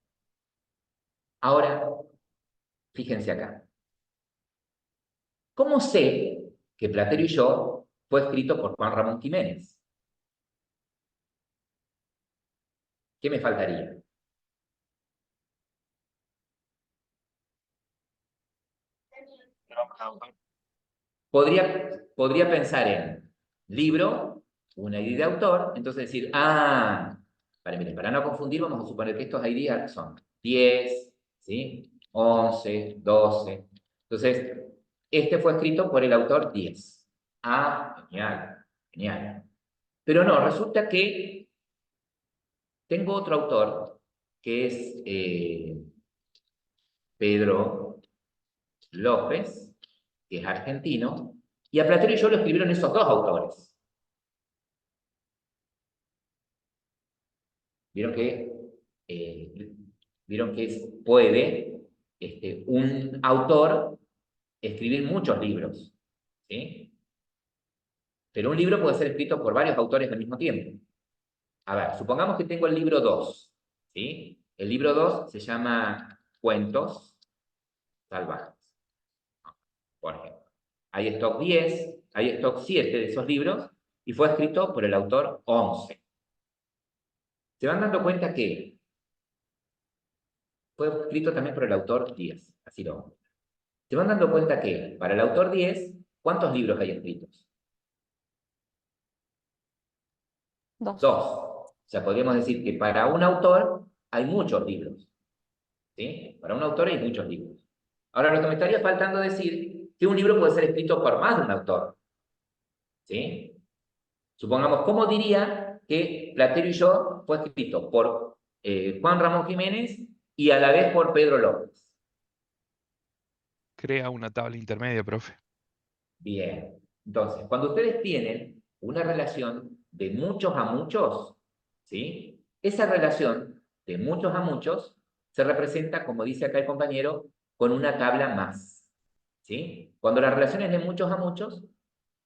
Ahora, fíjense acá. ¿Cómo sé que Platero y yo fue escrito por Juan Ramón Jiménez? ¿Qué me faltaría? Podría pensar en libro, una ID de autor, entonces decir, para no confundir, vamos a suponer que estos ID son 10, ¿sí? 11, 12. Entonces, este fue escrito por el autor 10. Genial, genial. Pero no, resulta que tengo otro autor, que es Pedro López, que es argentino, y a Platero y yo lo escribieron esos 2 autores. Vieron que, eh, puede un autor escribir muchos libros, ¿sí? Pero un libro puede ser escrito por varios autores al mismo tiempo. A ver, supongamos que tengo el libro 2, ¿sí? El libro 2 se llama Cuentos Salvajes, por ejemplo. Hay stock 10, hay stock 7 de esos libros y fue escrito por el autor 11. Se van dando cuenta que fue escrito también por el autor 10. Así lo vamos. Se van dando cuenta que para el autor 10, ¿cuántos libros hay escritos? 2. 2. O sea, podríamos decir que para un autor hay muchos libros. ¿Sí? Para un autor hay muchos libros. Ahora, lo que me estaría faltando decir que un libro puede ser escrito por más de un autor. ¿Sí? Supongamos, ¿cómo diría que Platero y yo fue escrito por Juan Ramón Jiménez y a la vez por Pedro López? Crea una tabla intermedia, profe. Bien. Entonces, cuando ustedes tienen una relación de muchos a muchos, ¿sí? Esa relación de muchos a muchos se representa, como dice acá el compañero, con una tabla más. ¿Sí? Cuando la relación es de muchos a muchos,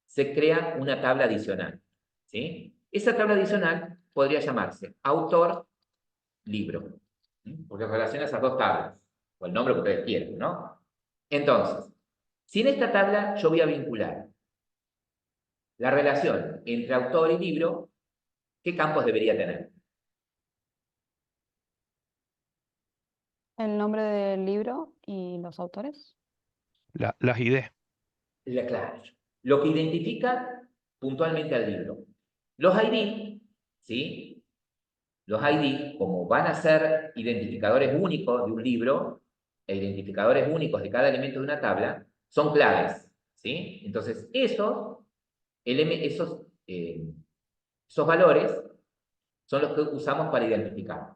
se crea una tabla adicional. ¿Sí? Esa tabla adicional podría llamarse autor-libro, ¿sí? Porque relaciona esas dos tablas, o el nombre que ustedes quieran, ¿no? Entonces, si en esta tabla yo voy a vincular la relación entre autor y libro, ¿qué campos debería tener? El nombre del libro y los autores. Las ideas. Claro, lo que identifica puntualmente al libro. Los ID, ¿sí? Los ID, como van a ser identificadores únicos de un libro, e identificadores únicos de cada elemento de una tabla, son claves, ¿sí? Entonces, esos valores son los que usamos para identificar.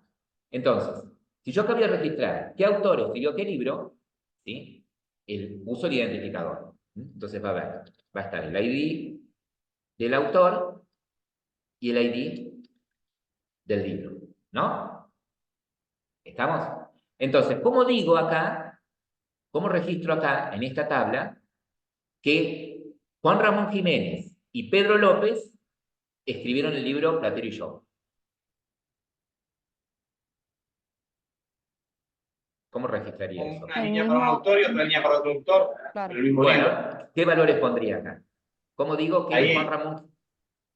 Entonces, si yo acabo de registrar qué autor escribió qué libro, ¿sí? Uso el identificador. Entonces va a estar el ID del autor y el ID del libro, ¿no? ¿Estamos? Entonces, ¿cómo digo acá, cómo registro acá, en esta tabla, que Juan Ramón Jiménez y Pedro López escribieron el libro Platero y yo? ¿Cómo registraría eso? Una El línea para un mismo- autor y otra línea para otro autor, Claro. en el mismo libro. Bueno, ¿qué valores pondría acá? ¿Cómo digo que Ahí. Juan Ramón...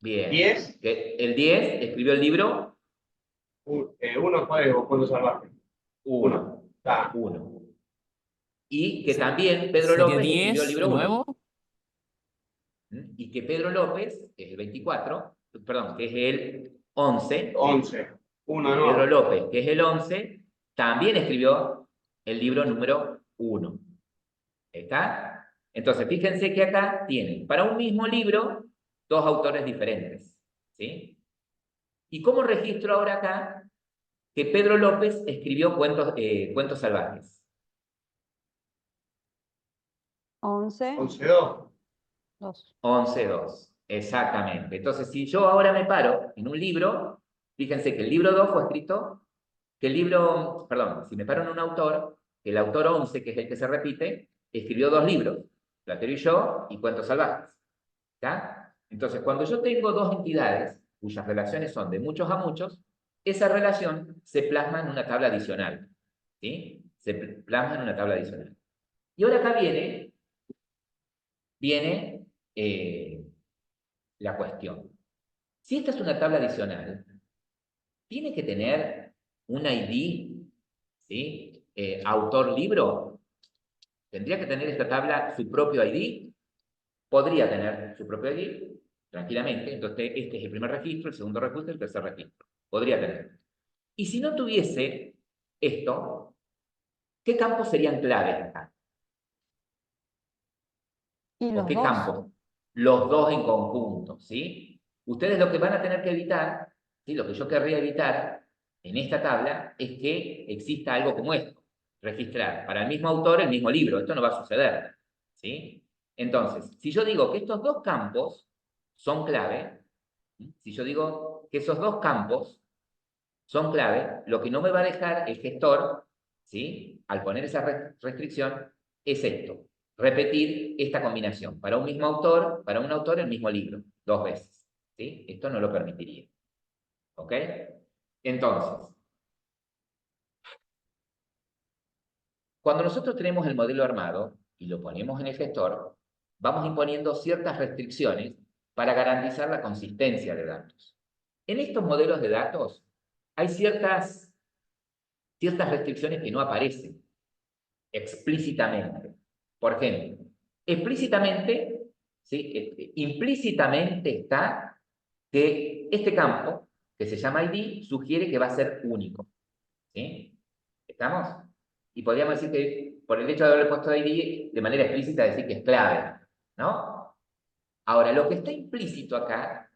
Bien. 10. Que el 10 escribió el libro Uno fue Cuento Salvaje. 1. Está. 1. Y que también Pedro ¿Sería López escribió el 10 libro 1. nuevo? Y que Pedro López, que es el 24, perdón, que es el 11, 11. Uno Pedro no. López, que es el 11, también escribió el libro número 1. ¿Está? Entonces, fíjense que acá tienen, para un mismo libro, dos autores diferentes. ¿Sí? ¿Y cómo registro ahora acá que Pedro López escribió cuentos salvajes? 11, 11-2. 2. 11.2. Exactamente. Entonces, si yo ahora me paro en un libro, fíjense que el libro 2 fue escrito, que el libro, perdón, si me paro en un autor, que el autor 11, que es el que se repite, escribió dos libros, Platero y yo y Cuentos Salvajes. ¿Está? Entonces, cuando yo tengo dos entidades cuyas relaciones son de muchos a muchos, esa relación se plasma en una tabla adicional. ¿Sí? Se plasma en una tabla adicional. Y ahora acá viene la cuestión. Si esta es una tabla adicional, tiene que tener un ID, ¿sí? Autor-libro. ¿Tendría que tener esta tabla su propio ID? Podría tener su propio ID, tranquilamente. Entonces, este es el primer registro, el segundo registro, el tercer registro. Podría tener. Y si no tuviese esto, ¿qué campos serían claves acá? Y ¿O los qué dos. campos? Los dos en conjunto, ¿sí? Ustedes lo que van a tener que evitar, ¿sí? Lo que yo querría evitar en esta tabla es que exista algo como esto. Registrar para el mismo autor el mismo libro. Esto no va a suceder, ¿sí? Entonces, si yo digo que estos dos campos son clave, ¿sí? Si yo digo que esos dos campos son clave, lo que no me va a dejar el gestor, ¿sí? Al poner esa restricción, es esto. Repetir esta combinación. Para un mismo autor, para un autor el mismo libro, dos veces. ¿Sí? Esto no lo permitiría. ¿Ok? Entonces, cuando nosotros tenemos el modelo armado y lo ponemos en el gestor, vamos imponiendo ciertas restricciones para garantizar la consistencia de datos. En estos modelos de datos hay ciertas ciertas restricciones que no aparecen explícitamente. Por ejemplo, explícitamente, ¿sí? Implícitamente está que este campo, que se llama ID, sugiere que va a ser único. ¿Sí? ¿Estamos? Y podríamos decir que por el hecho de haberle puesto ID, de manera explícita decir que es clave, ¿no? Ahora, lo que está implícito acá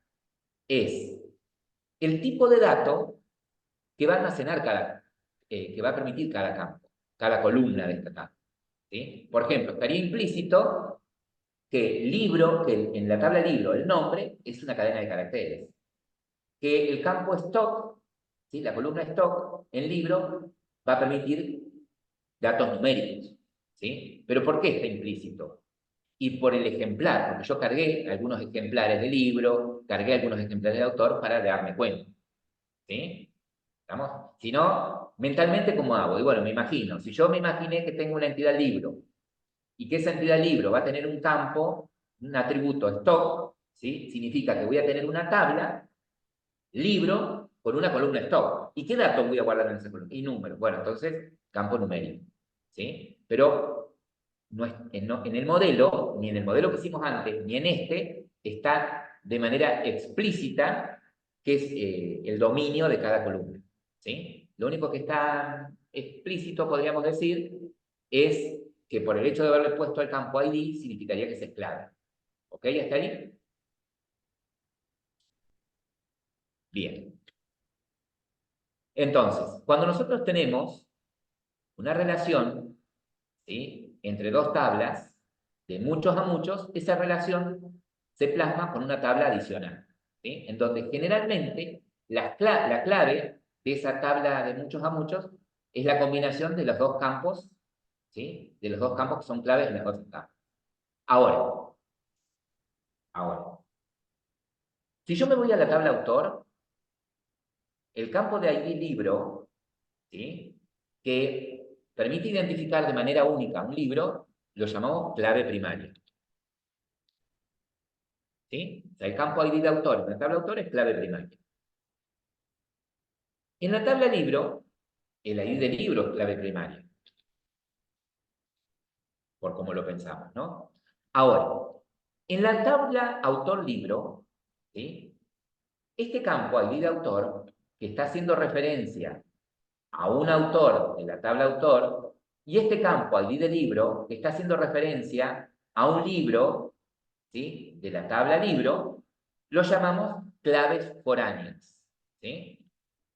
es el tipo de dato que va a almacenar que va a permitir cada campo, cada columna de esta campo. ¿Sí? Por ejemplo, estaría implícito que libro, que en la tabla libro el nombre es una cadena de caracteres. Que el campo stock, ¿sí? La columna stock en libro va a permitir datos numéricos. ¿Sí? ¿Pero por qué está implícito? Y por el ejemplar, porque yo cargué algunos ejemplares de libro, cargué algunos ejemplares de autor para darme cuenta. ¿Sí? ¿Estamos? Si no, mentalmente, ¿cómo hago? Y bueno, me imagino, si yo me imaginé que tengo una entidad libro y que esa entidad libro va a tener un campo, un atributo stock, ¿sí? Significa que voy a tener una tabla libro con una columna stock. ¿Y qué datos voy a guardar en esa columna? Y números. Bueno, entonces, campo numérico. ¿Sí? Pero no es, en el modelo, ni en el modelo que hicimos antes, ni en este, está de manera explícita que es el dominio de cada columna. ¿Sí? Lo único que está explícito, podríamos decir, es que por el hecho de haberle puesto el campo ID, significaría que es clave. ¿Ok? ¿Hasta ahí? Bien. Entonces, cuando nosotros tenemos una relación, ¿sí? Entre dos tablas, de muchos a muchos, esa relación se plasma con una tabla adicional, ¿sí? En donde generalmente la clave de esa tabla de muchos a muchos es la combinación de los dos campos, ¿sí? De los dos campos que son claves en las dos tablas. Ahora, si yo me voy a la tabla autor, el campo de ID libro, ¿sí? Que permite identificar de manera única un libro, lo llamamos clave primaria. ¿Sí? O sea, el campo ID de autor en la tabla autor es clave primaria. En la tabla libro, el ID de libro es clave primaria, por cómo lo pensamos, ¿no? Ahora, en la tabla autor-libro, ¿sí? Este campo ID de autor, que está haciendo referencia a un autor de la tabla autor, y este campo ID de libro, que está haciendo referencia a un libro, ¿sí? De la tabla libro, lo llamamos claves foráneas, ¿sí?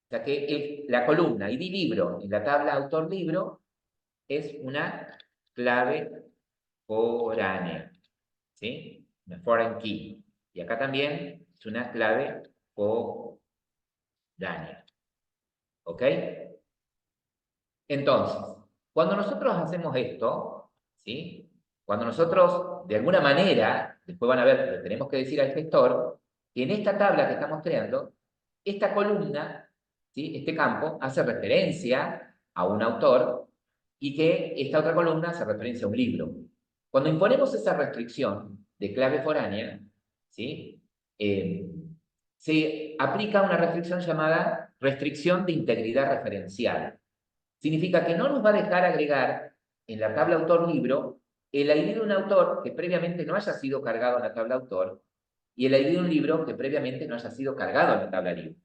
O sea que la columna ID libro en la tabla autor libro es una clave foránea, ¿sí? Una foreign key. Y acá también es una clave foránea. ¿Ok? Entonces, cuando nosotros hacemos esto, ¿sí? Cuando nosotros, de alguna manera, después van a ver, le tenemos que decir al gestor que en esta tabla que estamos creando, esta columna, ¿sí? Este campo, hace referencia a un autor y que esta otra columna hace referencia a un libro. Cuando imponemos esa restricción de clave foránea, ¿sí? Se aplica una restricción llamada restricción de integridad referencial. Significa que no nos va a dejar agregar en la tabla autor-libro el ID de un autor que previamente no haya sido cargado en la tabla autor y el ID de un libro que previamente no haya sido cargado en la tabla libro.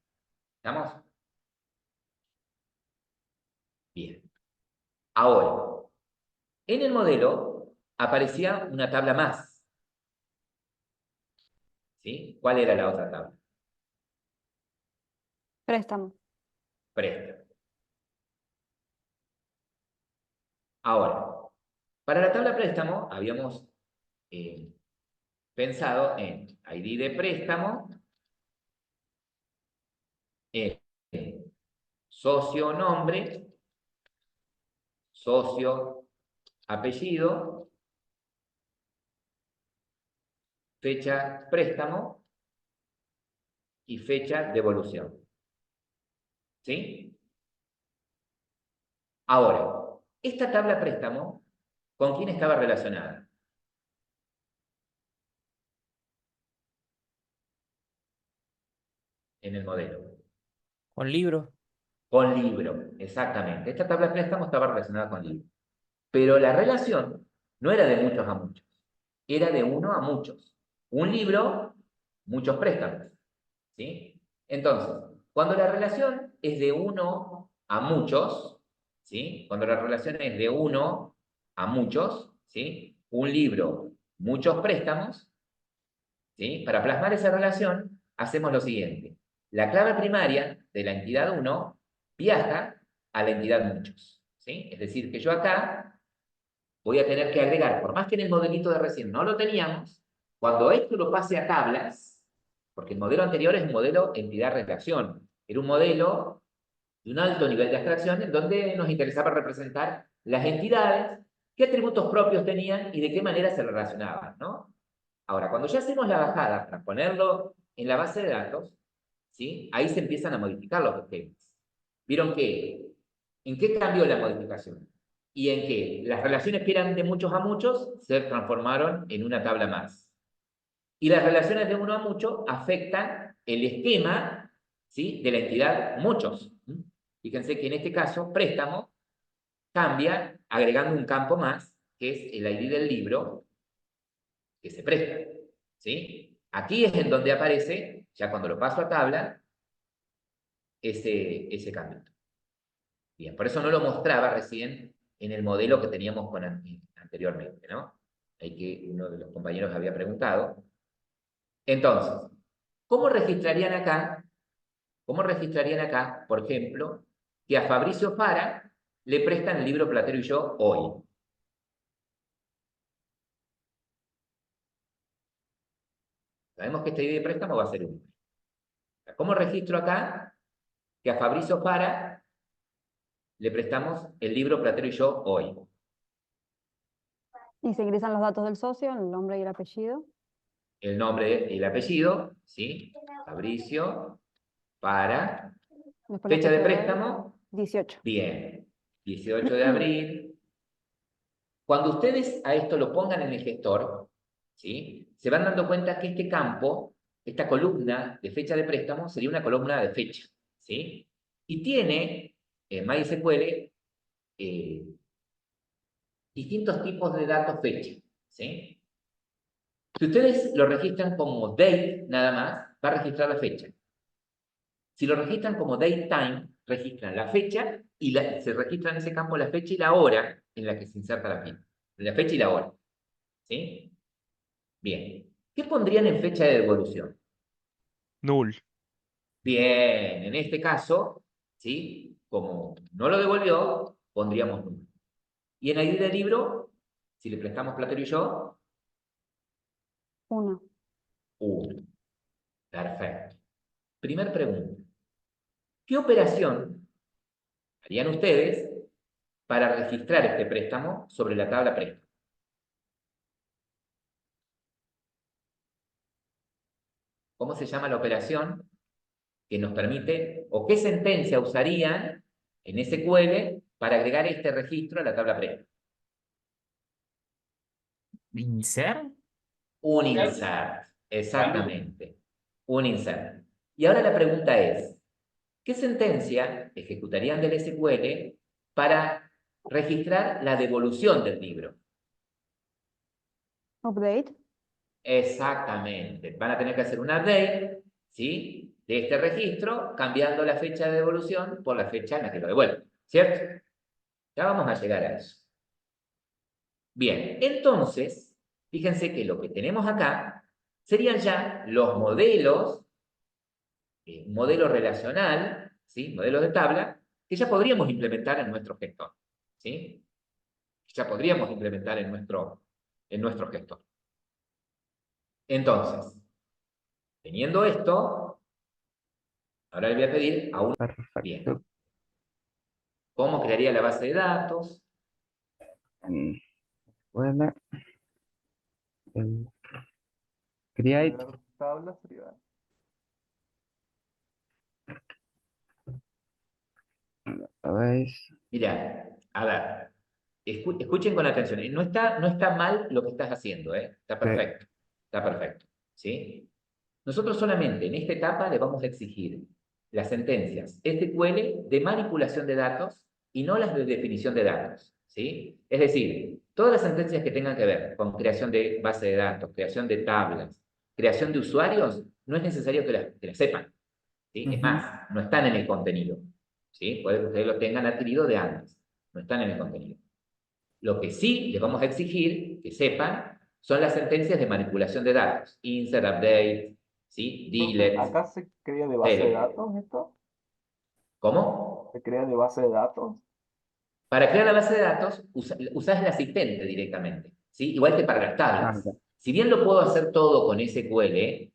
¿Estamos? Bien. Ahora, en el modelo aparecía una tabla más. ¿Sí? ¿Cuál era la otra tabla? Préstamo. Préstamo. Ahora, para la tabla préstamo habíamos pensado en ID de préstamo, en socio nombre, socio apellido, fecha préstamo y fecha devolución. ¿Sí? Ahora, esta tabla préstamo, ¿con quién estaba relacionada? En el modelo. Con libros. Con libro, exactamente. Esta tabla de préstamo estaba relacionada con libro. Pero la relación no era de muchos a muchos, era de uno a muchos. Un libro, muchos préstamos. ¿Sí? Entonces, cuando la relación es de uno a muchos, ¿sí? Cuando la relación es de uno a muchos, ¿sí? Un libro, muchos préstamos, ¿sí? Para plasmar esa relación, hacemos lo siguiente. La clave primaria de la entidad 1 viaja a la entidad muchos, ¿sí? Es decir, que yo acá voy a tener que agregar, por más que en el modelito de recién no lo teníamos, cuando esto lo pase a tablas, porque el modelo anterior es un modelo entidad-relación, era un modelo de un alto nivel de abstracción en donde nos interesaba representar las entidades, qué atributos propios tenían y de qué manera se relacionaban, ¿no? Ahora, cuando ya hacemos la bajada para ponerlo en la base de datos, ¿sí? Ahí se empiezan a modificar los esquemas. ¿Vieron qué? ¿En qué cambió la modificación? Y en que las relaciones que eran de muchos a muchos se transformaron en una tabla más. Y las relaciones de uno a mucho afectan el esquema, ¿sí? De la entidad muchos. Fíjense que en este caso, préstamo cambia agregando un campo más, que es el ID del libro que se presta. ¿Sí? Aquí es en donde aparece, ya cuando lo paso a tabla, ese cambio. Bien, por eso no lo mostraba recién en el modelo que teníamos anteriormente, ¿no? Ahí que uno de los compañeros había preguntado. Entonces, ¿cómo registrarían acá? ¿Cómo registrarían acá, por ejemplo, que a Fabricio Fara le prestan el libro Platero y yo hoy? Sabemos que esta idea de préstamo va a ser 1. ¿Cómo registro acá que a Fabricio Fara le prestamos el libro Platero y yo hoy? Y se ingresan los datos del socio, el nombre y el apellido. El nombre y el apellido, ¿sí? Fabricio Fara. Después la Fecha de hoy, préstamo, 18. bien, 18 de abril. Cuando ustedes a esto lo pongan en el gestor, ¿sí? Se van dando cuenta que este campo, esta columna de fecha de préstamo, sería una columna de fecha, ¿sí? Y tiene en MySQL distintos tipos de datos fecha, ¿sí? Si ustedes lo registran como date nada más, va a registrar la fecha. Si lo registran como datetime, registran la fecha y se registra en ese campo la fecha y la hora en la que se inserta la firma. La fecha y la hora. ¿Sí? Bien. ¿Qué pondrían en fecha de devolución? Null. Bien, en este caso, ¿sí? Como no lo devolvió, pondríamos 1. Y en ID del libro, si le prestamos Platero y yo, 1. 1. Perfecto. Primer pregunta. ¿Qué operación harían ustedes para registrar este préstamo sobre la tabla préstamo? ¿Cómo se llama la operación que nos permite, o qué sentencia usarían en SQL para agregar este registro a la tabla préstamo? ¿Insert? Un insert, exactamente. Un insert. Y ahora la pregunta es, ¿qué sentencia ejecutarían del SQL para registrar la devolución del libro? Update. Exactamente. Van a tener que hacer un update, ¿sí? De este registro, cambiando la fecha de devolución por la fecha en la que lo devuelven, ¿cierto? Ya vamos a llegar a eso. Bien, entonces, fíjense que lo que tenemos acá serían ya los modelos, modelo relacional, ¿sí? Modelos de tabla, que ya podríamos implementar en nuestro gestor, ¿sí? Ya podríamos implementar en nuestro gestor. Entonces, teniendo esto, ahora le voy a pedir a un... Bien. Perfecto. ¿Cómo crearía la base de datos? En escuela, el create. A ver, Mira, a ver, escuchen con atención. No está mal lo que estás haciendo, ¿eh? Está perfecto. Está perfecto. ¿Sí? Nosotros solamente en esta etapa le vamos a exigir las sentencias SQL de manipulación de datos y no las de definición de datos, ¿sí? Es decir, todas las sentencias que tengan que ver con creación de base de datos, creación de tablas, creación de usuarios, no es necesario que las sepan, ¿sí? Es más, no están en el contenido, ¿sí? Puede que ustedes lo tengan adquirido de antes, no están en el contenido. Lo que sí les vamos a exigir que sepan son las sentencias de manipulación de datos, insert, update, ¿sí? Delete, ¿Acá se crea de base de delete. datos esto? ¿Cómo? ¿Se crea de base de datos? Para crear la base de datos, usás el asistente directamente, ¿sí? Igual que para las tablas. ya. Si bien lo puedo hacer todo con SQL,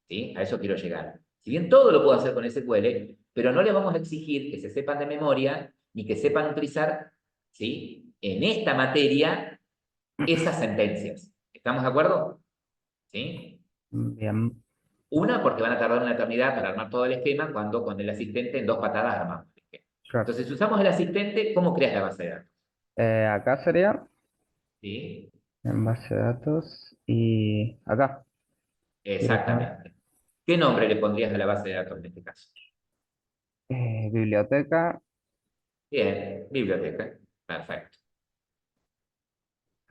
¿sí? A eso quiero llegar. Si bien todo lo puedo hacer con SQL, pero no les vamos a exigir que se sepan de memoria ni que sepan utilizar, ¿sí? En esta materia, esas sentencias. ¿Estamos de acuerdo? ¿Sí? Bien. Una, porque van a tardar una eternidad para armar todo el esquema, cuando con el asistente en 2 patadas armamos el esquema. Claro. Entonces, si usamos el asistente, ¿cómo creas la base de datos? Acá sería ¿Sí? en base de datos y acá. Directamente. Exactamente. ¿Qué nombre le pondrías a la base de datos en este caso? Biblioteca. Bien, biblioteca. Perfecto.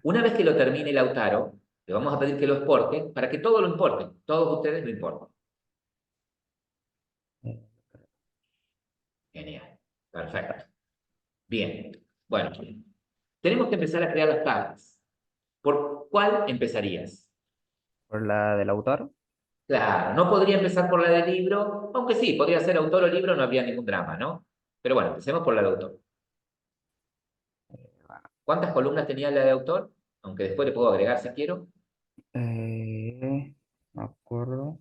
Una vez que lo termine Lautaro, le vamos a pedir que lo exporte para que todo lo importe. Todos ustedes lo importen. Genial. Perfecto. Bien. Bueno, tenemos que empezar a crear las tablas. ¿Por cuál empezarías? Por la del autor. Claro, no podría empezar por la del libro, aunque sí, podría ser autor o libro, no habría ningún drama, ¿no? Pero bueno, empecemos por la de autor. ¿Cuántas columnas tenía la de autor? Aunque después le puedo agregar si quiero. Me acuerdo.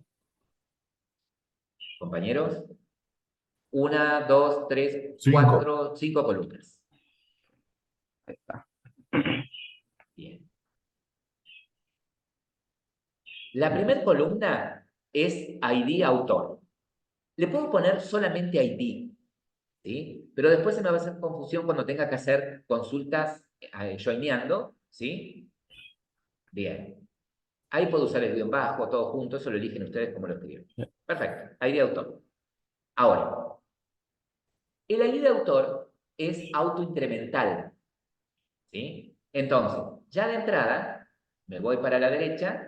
Compañeros. 1, 2, 3, Cinco. 4, 5 columnas. Ahí está. Bien. La primera columna es ID autor. Le puedo poner solamente ID, ¿sí? Pero después se me va a hacer confusión cuando tenga que hacer consultas joineando, ¿sí? Bien. Ahí puedo usar el guión bajo, todo junto, eso lo eligen ustedes como lo escriben. Perfecto, ID autor. Ahora, el ID de autor es autoincremental, ¿sí? Entonces, ya de entrada, me voy para la derecha,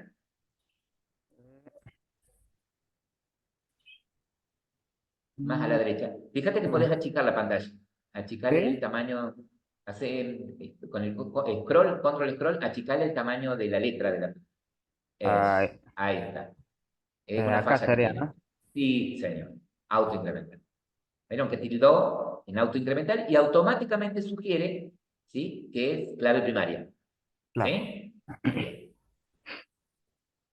más a la derecha. Fíjate que podés achicar la pantalla, achicarle el ¿Sí? tamaño, hacer con el scroll, control scroll, achicarle el tamaño de la letra de la... Ah, ahí está. Es una acá falla que sería, tiene. ¿no? Sí, señor. Autoincremental. Vieron que tildó en autoincremental y automáticamente sugiere, ¿sí?, que es clave primaria. Claro. ¿Sí? Bien.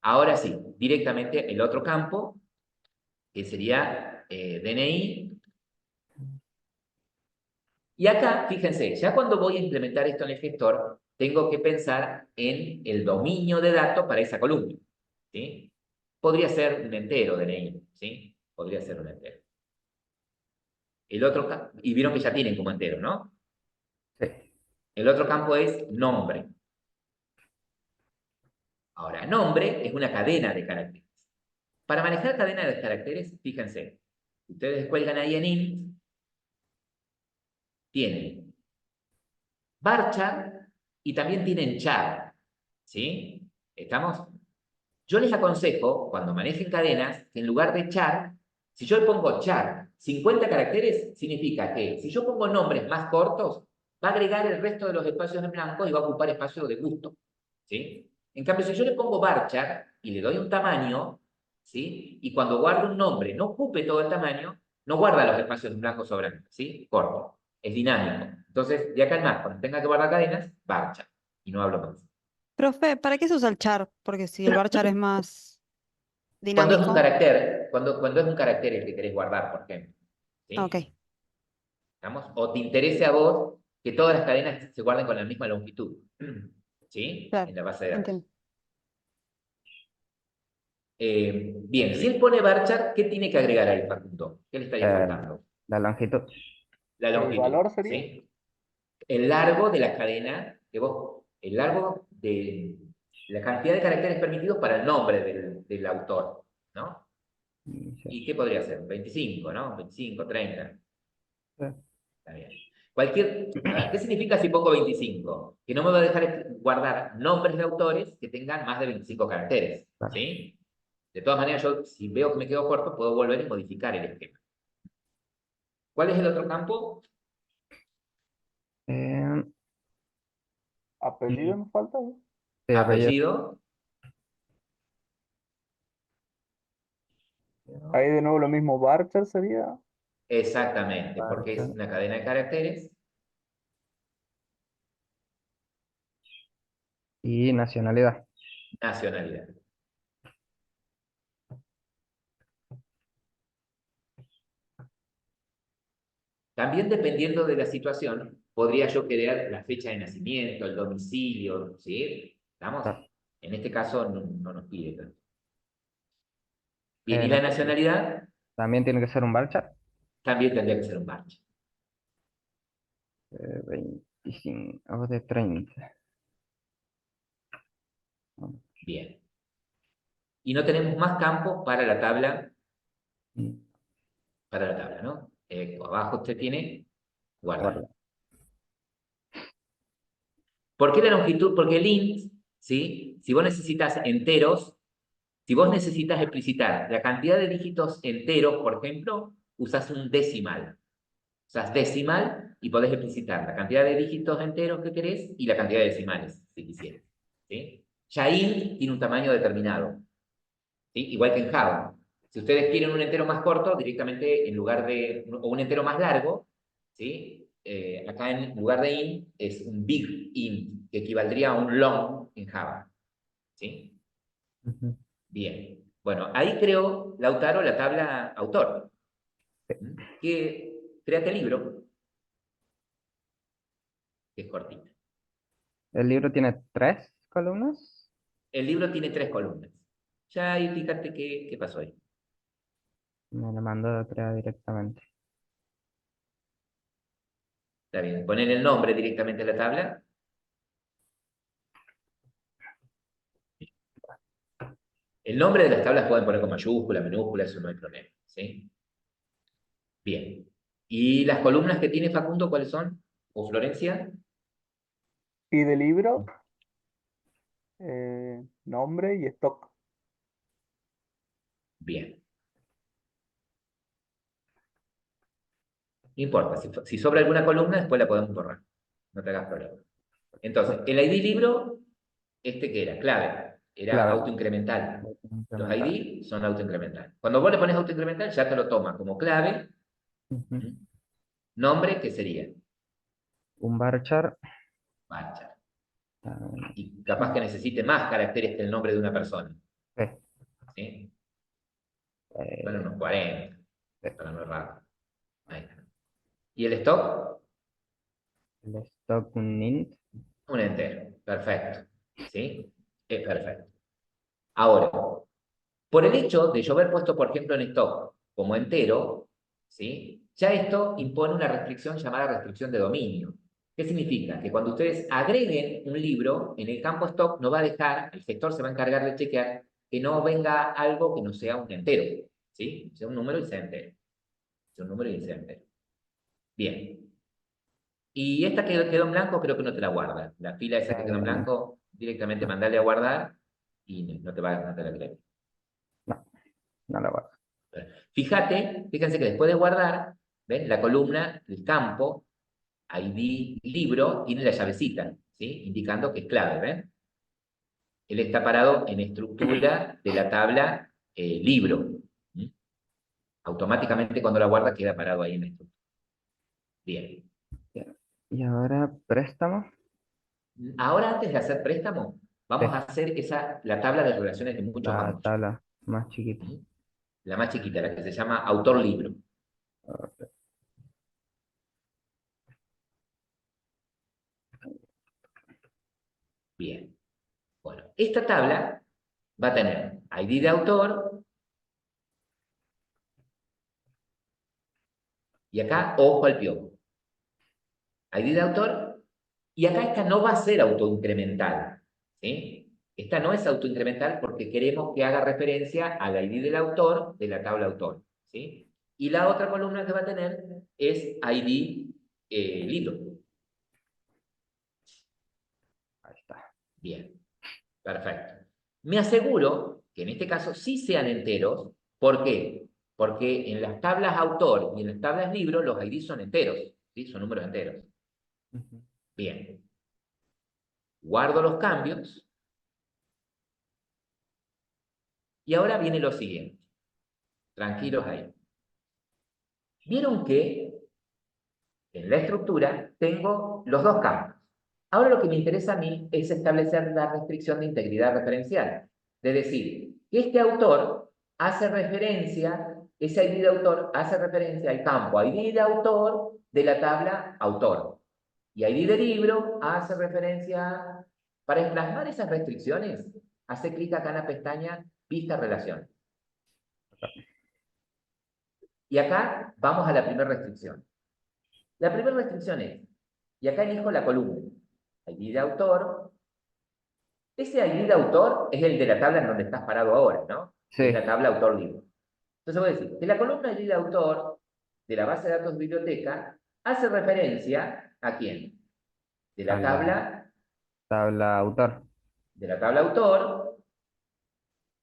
Ahora sí, directamente el otro campo, que sería DNI. Y acá, fíjense, ya cuando voy a implementar esto en el gestor, tengo que pensar en el dominio de datos para esa columna. ¿Sí? Podría ser un entero DNI, ¿sí? Podría ser un entero. El otro, y vieron que ya tienen como entero, ¿no? Sí. El otro campo es nombre. Ahora, nombre es una cadena de caracteres. Para manejar cadena de caracteres, fíjense, ustedes cuelgan ahí en int, tienen varchar y también tienen char. ¿Sí? ¿Estamos? Yo les aconsejo, cuando manejen cadenas, que en lugar de char, si yo le pongo char 50 caracteres, significa que si yo pongo nombres más cortos, va a agregar el resto de los espacios en blanco y va a ocupar espacio de gusto. ¿Sí? En cambio, si yo le pongo varchar y le doy un tamaño, ¿sí?, y cuando guardo un nombre no ocupe todo el tamaño, no guarda los espacios en blanco sobrantes, ¿sí? Corto. Es dinámico. Entonces, de acá en más, cuando tenga que guardar cadenas, varchar. Y no hablo más. Profe, ¿para qué se usa el char? Porque si el varchar es más Cuando es un dinámico. carácter, cuando es un carácter el que querés guardar, por ejemplo. Ah, ¿Sí? ok, ¿Estamos? O te interese a vos que todas las cadenas se guarden con la misma longitud. ¿Sí? claro, En la base de datos. entiendo. Bien, si él pone varchar, ¿qué tiene que agregar ahí, Facundo? ¿Qué le estaría Eh, faltando? la longitud. La ¿El longitud. valor sería? ¿Sí? El largo de la cadena, el largo de la cantidad de caracteres permitidos para el nombre del autor, ¿no? ¿Y qué podría ser? 25, ¿no? 25, 30. Sí. Está bien. A ver, ¿qué significa si pongo 25? Que no me va a dejar guardar nombres de autores que tengan más de 25 caracteres. Claro. ¿Sí? De todas maneras, yo si veo que me quedo corto, puedo volver y modificar el esquema. ¿Cuál es el otro campo? Eh, Apellido me falta, ¿no? sí, Apellido. Ahí de nuevo lo mismo, Barcher sería. Exactamente, porque es una cadena de caracteres. Y nacionalidad. Nacionalidad. También dependiendo de la situación, podría yo querer la fecha de nacimiento, el domicilio, ¿sí? ¿Estamos? Claro. En este caso no nos pide tanto. Bien, Eh, y la nacionalidad También tiene que ser un varchar. también tendría que ser un marcha. 25 o de 30. Bien. Y no tenemos más campos para la tabla, ¿no? Abajo usted tiene guardar. Guarda. ¿Por qué la longitud? Porque el int, ¿sí? Si vos necesitas enteros, si vos necesitas explicitar la cantidad de dígitos enteros, por ejemplo, usás un decimal. Usás decimal y podés explicitar la cantidad de dígitos enteros que querés y la cantidad de decimales, si quisieras. ¿Sí? Ya int tiene un tamaño determinado. ¿Sí? Igual que en Java. Si ustedes quieren un entero más corto, directamente en lugar de, o un entero más largo, ¿sí? Acá en lugar de int es un big int, que equivaldría a un long en Java. ¿Sí? Ujú. Bien. Bueno, ahí creó Lautaro la tabla autor. Que crea este libro, que es cortita. El libro tiene 3 columnas. El libro tiene 3 columnas. Ya ahí fíjate qué pasó ahí. Me lo mandó creo directamente. Está bien. Poner el nombre directamente en la tabla. El nombre de las tablas pueden poner con mayúscula, minúscula, eso no hay problema. ¿Sí? Bien. ¿Y las columnas que tiene Facundo cuáles son? ¿O Florencia? Y de libro, nombre y stock. Bien. No importa. Si sobra alguna columna, después la podemos borrar. No te hagas problema. Entonces, el ID libro, ¿este qué era? Clave. Era Clave. autoincremental. Los Incremental. ID son autoincremental. Cuando vos le pones autoincremental, ya te lo toma como clave. Ujú. Nombre, ¿qué sería? Un varchar. Marcha. ah, Y capaz que necesite más caracteres que el nombre de una persona. sí, ¿Sí? Son eh, unos 40, sí. para no errar. Ahí está. ¿Y el stock? El stock un int. Un entero. Perfecto. ¿Sí? Es perfecto. Ahora, por el hecho de yo haber puesto, por ejemplo, en stock como entero, ¿sí? Ya esto impone una restricción llamada restricción de dominio. ¿Qué significa? Que cuando ustedes agreguen un libro, en el campo stock no va a dejar, el gestor se va a encargar de chequear que no venga algo que no sea un entero, ¿sí? Sea un número y sea entero. Sea un número y sea entero. Bien. Y esta que quedó en blanco creo que no te la guarda. La fila esa que quedó en Eh, blanco, directamente no, mandale a guardar y no te va a la creer. no, no lo guardo. Fíjense que después de guardar, ¿ven? La columna, el campo, ID, libro, tiene la llavecita, ¿sí? Indicando que es clave, ¿ven? Él está parado en estructura de la tabla libro. ¿Sí? Automáticamente cuando la guarda queda parado ahí en la estructura. Bien. Bien. Y ahora préstamo. Ahora antes de hacer préstamo, Sí, vamos a hacer la tabla de relaciones de muchos a la muchos. tabla más chiquita. ¿Sí? La más chiquita, la que se llama autor-libro. Ok. Bien. Bueno, esta tabla va a tener ID de autor y acá ojo al piojo. ID de autor y acá esta no va a ser autoincremental. ¿Sí? Esta no es autoincremental porque queremos que haga referencia al ID del autor de la tabla autor, ¿sí? Y la otra columna que va a tener es ID libro. Ahí está. Bien, perfecto. Me aseguro que en este caso sí sean enteros. ¿Por qué? Porque en las tablas autor y en las tablas libro los ID son enteros, ¿sí? Son números enteros. Ujú. Bien. Guardo los cambios. Y ahora viene lo siguiente. Tranquilos ahí. Vieron que en la estructura tengo los dos campos. Ahora lo que me interesa a mí es establecer la restricción de integridad referencial. Es decir, que este autor hace referencia, ese ID de autor hace referencia al campo ID de autor de la tabla autor. Y ID de libro hace referencia, para plasmar esas restricciones, hace clic acá en la pestaña Vista Relaciones. Y acá vamos a la primera restricción. La primera restricción es, y acá elijo la columna, ID de autor. Ese ID de autor es el de la tabla en donde estás parado ahora, ¿no? Sí. Es la tabla autor libro. Entonces voy a decir que la columna ID de autor de la base de datos de biblioteca hace referencia ¿a quién? De la A la tabla, tabla autor. de la tabla autor,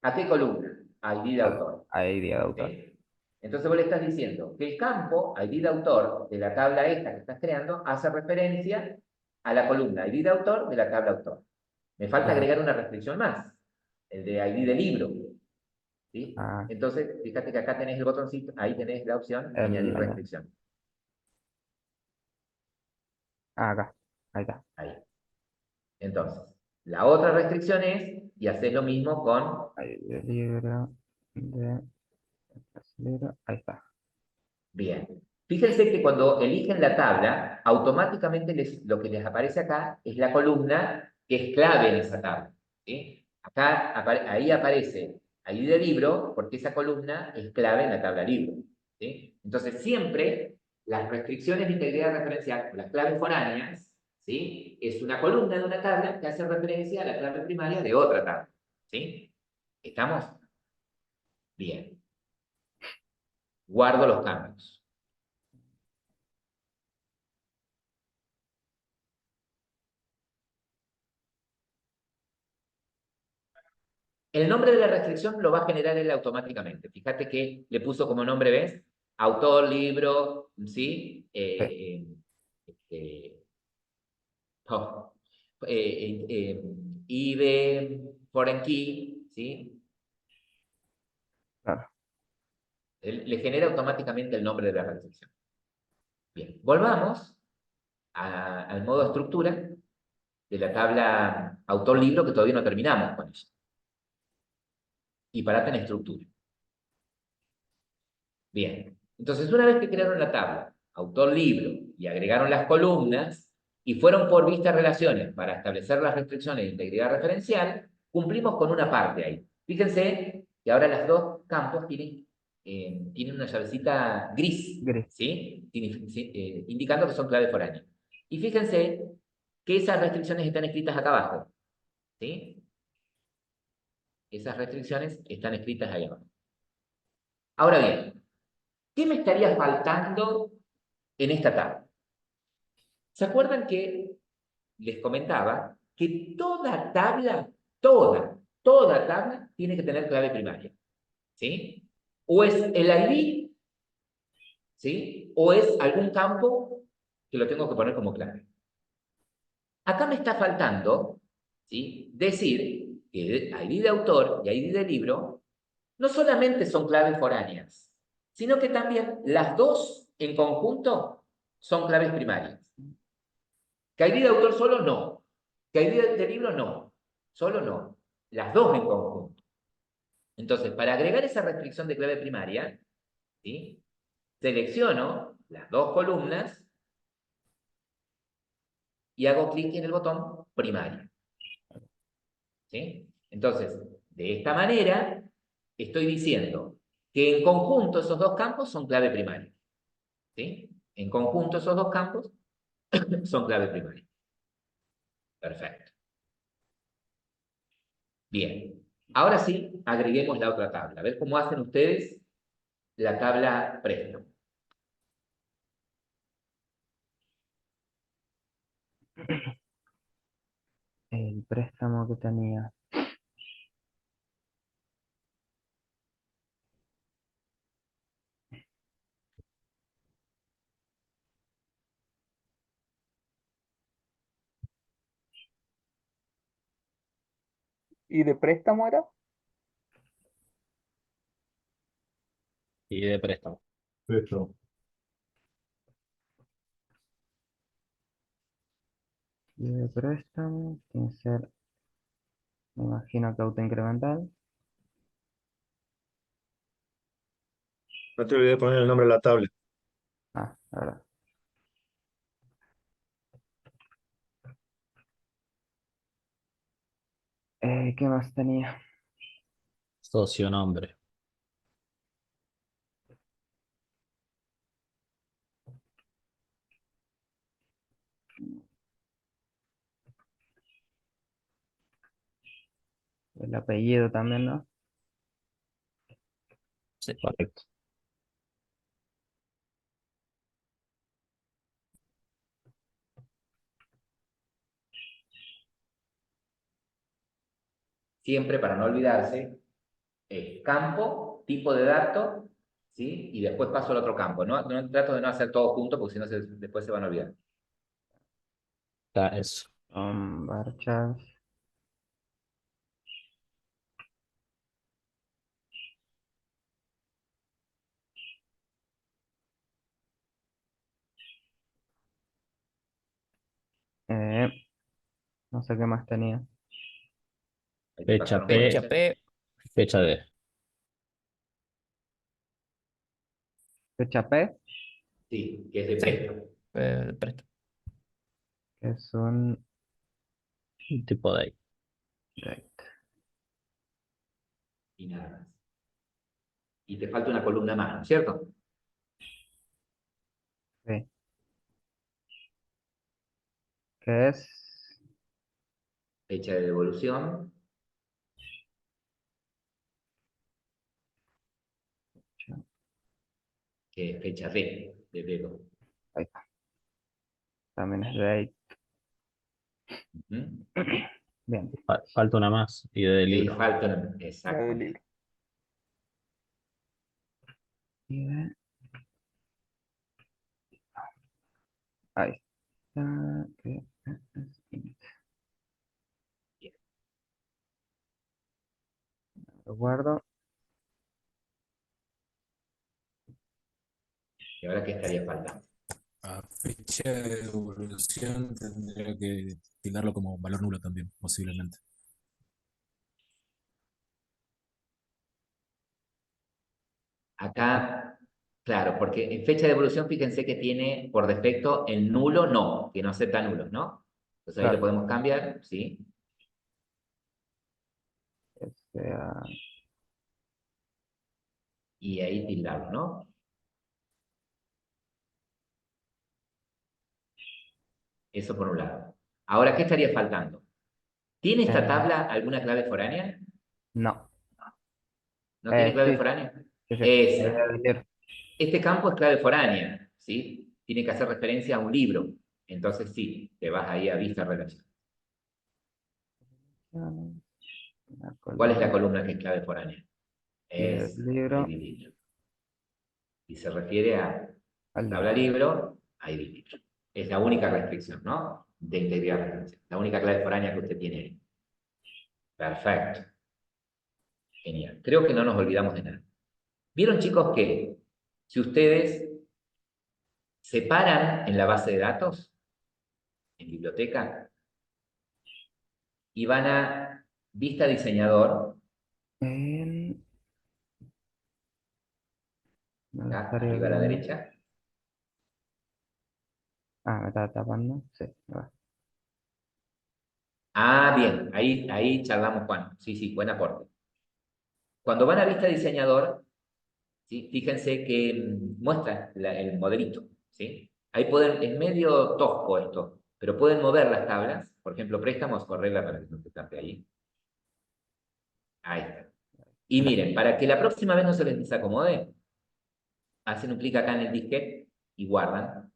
¿a qué columna? ID de autor. Ahí día de autor. ¿Sí? Entonces vos le estás diciendo que el campo ID de autor de la tabla esta que estás creando hace referencia a la columna ID de autor de la tabla autor. Me falta Ajá. agregar una restricción más, el de ID de libro. ¿Sí? Ah, Entonces, fíjate que acá tenés el botoncito, ahí tenés la opción añadir restricción. acá. Ahí está. Ahí. Entonces, la otra restricción es, y haces lo mismo con, Ahí el libro de libro. Ahí está. bien. Fíjense que cuando eligen la tabla, automáticamente lo que les aparece acá es la columna que es clave en esa tabla. ¿Sí? Acá, ahí aparece ID de libro, porque esa columna es clave en la tabla libro. ¿Sí? Entonces, siempre las restricciones de integridad referencial, las claves foráneas, ¿sí? Es una columna de una tabla que hace referencia a la clave primaria de otra tabla. ¿Sí? ¿Estamos? Bien. Guardo los cambios. El nombre de la restricción lo va a generar él automáticamente. Fíjate que le puso como nombre, ¿ves? Autor, libro, ¿sí? Oh, IBE, foreign key, ¿sí? Claro. Él le genera automáticamente el nombre de la restricción. Bien, volvamos al modo estructura de la tabla autor-libro que todavía no terminamos con eso. Y parate en estructura. Bien, entonces una vez que crearon la tabla autor-libro y agregaron las columnas y fueron por vista relaciones para establecer las restricciones de integridad referencial, cumplimos con una parte ahí. Fíjense que ahora los dos campos tienen una llavecita gris, Gris. ¿sí? Indicando que son claves foráneas. Y fíjense que esas restricciones están escritas acá abajo, ¿sí? Esas restricciones están escritas ahí abajo. Ahora bien, ¿qué me estaría faltando en esta tabla? ¿Se acuerdan que les comentaba que toda tabla, toda tabla tiene que tener clave primaria? ¿Sí? O es el ID, ¿sí? O es algún campo que lo tengo que poner como clave. Acá me está faltando, ¿sí? Decir que ID de autor y ID de libro no solamente son claves foráneas, sino que también las dos en conjunto son claves primarias. ¿Que ID de autor solo? No. ¿Que ID de libro? No. Solo no. Las dos en conjunto. Entonces, para agregar esa restricción de clave primaria, ¿sí? Selecciono las dos columnas y hago clic en el botón primario. ¿Sí? Entonces, de esta manera, estoy diciendo que en conjunto esos dos campos son clave primaria. ¿Sí? En conjunto esos dos campos son clave primaria. Perfecto. Bien. Ahora sí, agreguemos la otra tabla. A ver cómo hacen ustedes la tabla préstamo. El préstamo que tenía. ¿Y de préstamo era? Y de préstamo. Eso. Y de préstamo, tiene que ser, me imagino que autoincremental. No te olvides de poner el nombre de la tabla. Ah, la verdad. ¿Qué más tenía? Socio nombre. El apellido también, ¿no? Sí, correcto. Siempre para no olvidarse, campo, tipo de dato, ¿sí? Y después paso al otro campo. No trato de no hacer todo junto porque si no después se van a olvidar. Está eso. Varchas. Eh, no sé qué más tenía. Ahí te Fecha pasaron P, fechas. fecha D. Fecha P, Sí, que es de Sí. préstamo. Préstamo. que es un Tipo de ahí. date. Y nada más. Y te falta una columna más, ¿no es cierto? Sí. Que es Fecha de devolución. Que es fecha de dedo. ahí está. También es date. ¿Mm? Bien. Falta una más. Y de Y ahí libro. falta, La del exactamente. libro. Y ahí está. Que lo guardo. ¿Y ahora qué estaría faltando? A fecha de devolución tendría que tildarlo como valor nulo también, posiblemente. Acá, claro, porque en fecha de devolución, fíjense que tiene por defecto el nulo no, que no acepta nulos, ¿no? Entonces ahí lo Claro. podemos cambiar, ¿sí? Que sea Y ahí tildarlo, ¿no? Eso por un lado. Ahora, ¿qué estaría faltando? ¿Tiene esta eh, tabla alguna clave foránea? no. ¿No tiene clave Sí, foránea? sí, sí. La idea Esa. del libro. Este campo es clave foránea, ¿sí? Tiene que hacer referencia a un libro. Entonces sí, te vas ahí a vista relación. La ¿Cuál es la columna columna que es clave foránea? y del Es libro ID libro. Y se refiere a al tabla libro. libro, ID libro. Es la única restricción, ¿no? De integridad referencial. La única clave foránea que usted tiene ahí. Perfecto. Genial. Creo que no nos olvidamos de nada. ¿Vieron, chicos, que si ustedes separan en la base de datos, en biblioteca, y van a vista diseñador, En- me lo acá estaría arriba a la viendo. derecha? Ah, me estaba tapando. Sí, ahí va. Ah, bien, ahí charlamos, Juan. Sí, sí, buen aporte. Cuando van a vista diseñador, ¿sí? Fíjense que muestra el modelito, ¿sí? Ahí pueden, es medio tosco esto, pero pueden mover las tablas. Por ejemplo, préstamos, correrla para que no se tape ahí. Ahí está. Y miren, para que la próxima vez no se les desacomode, hacen un clic acá en el disquete y guardan.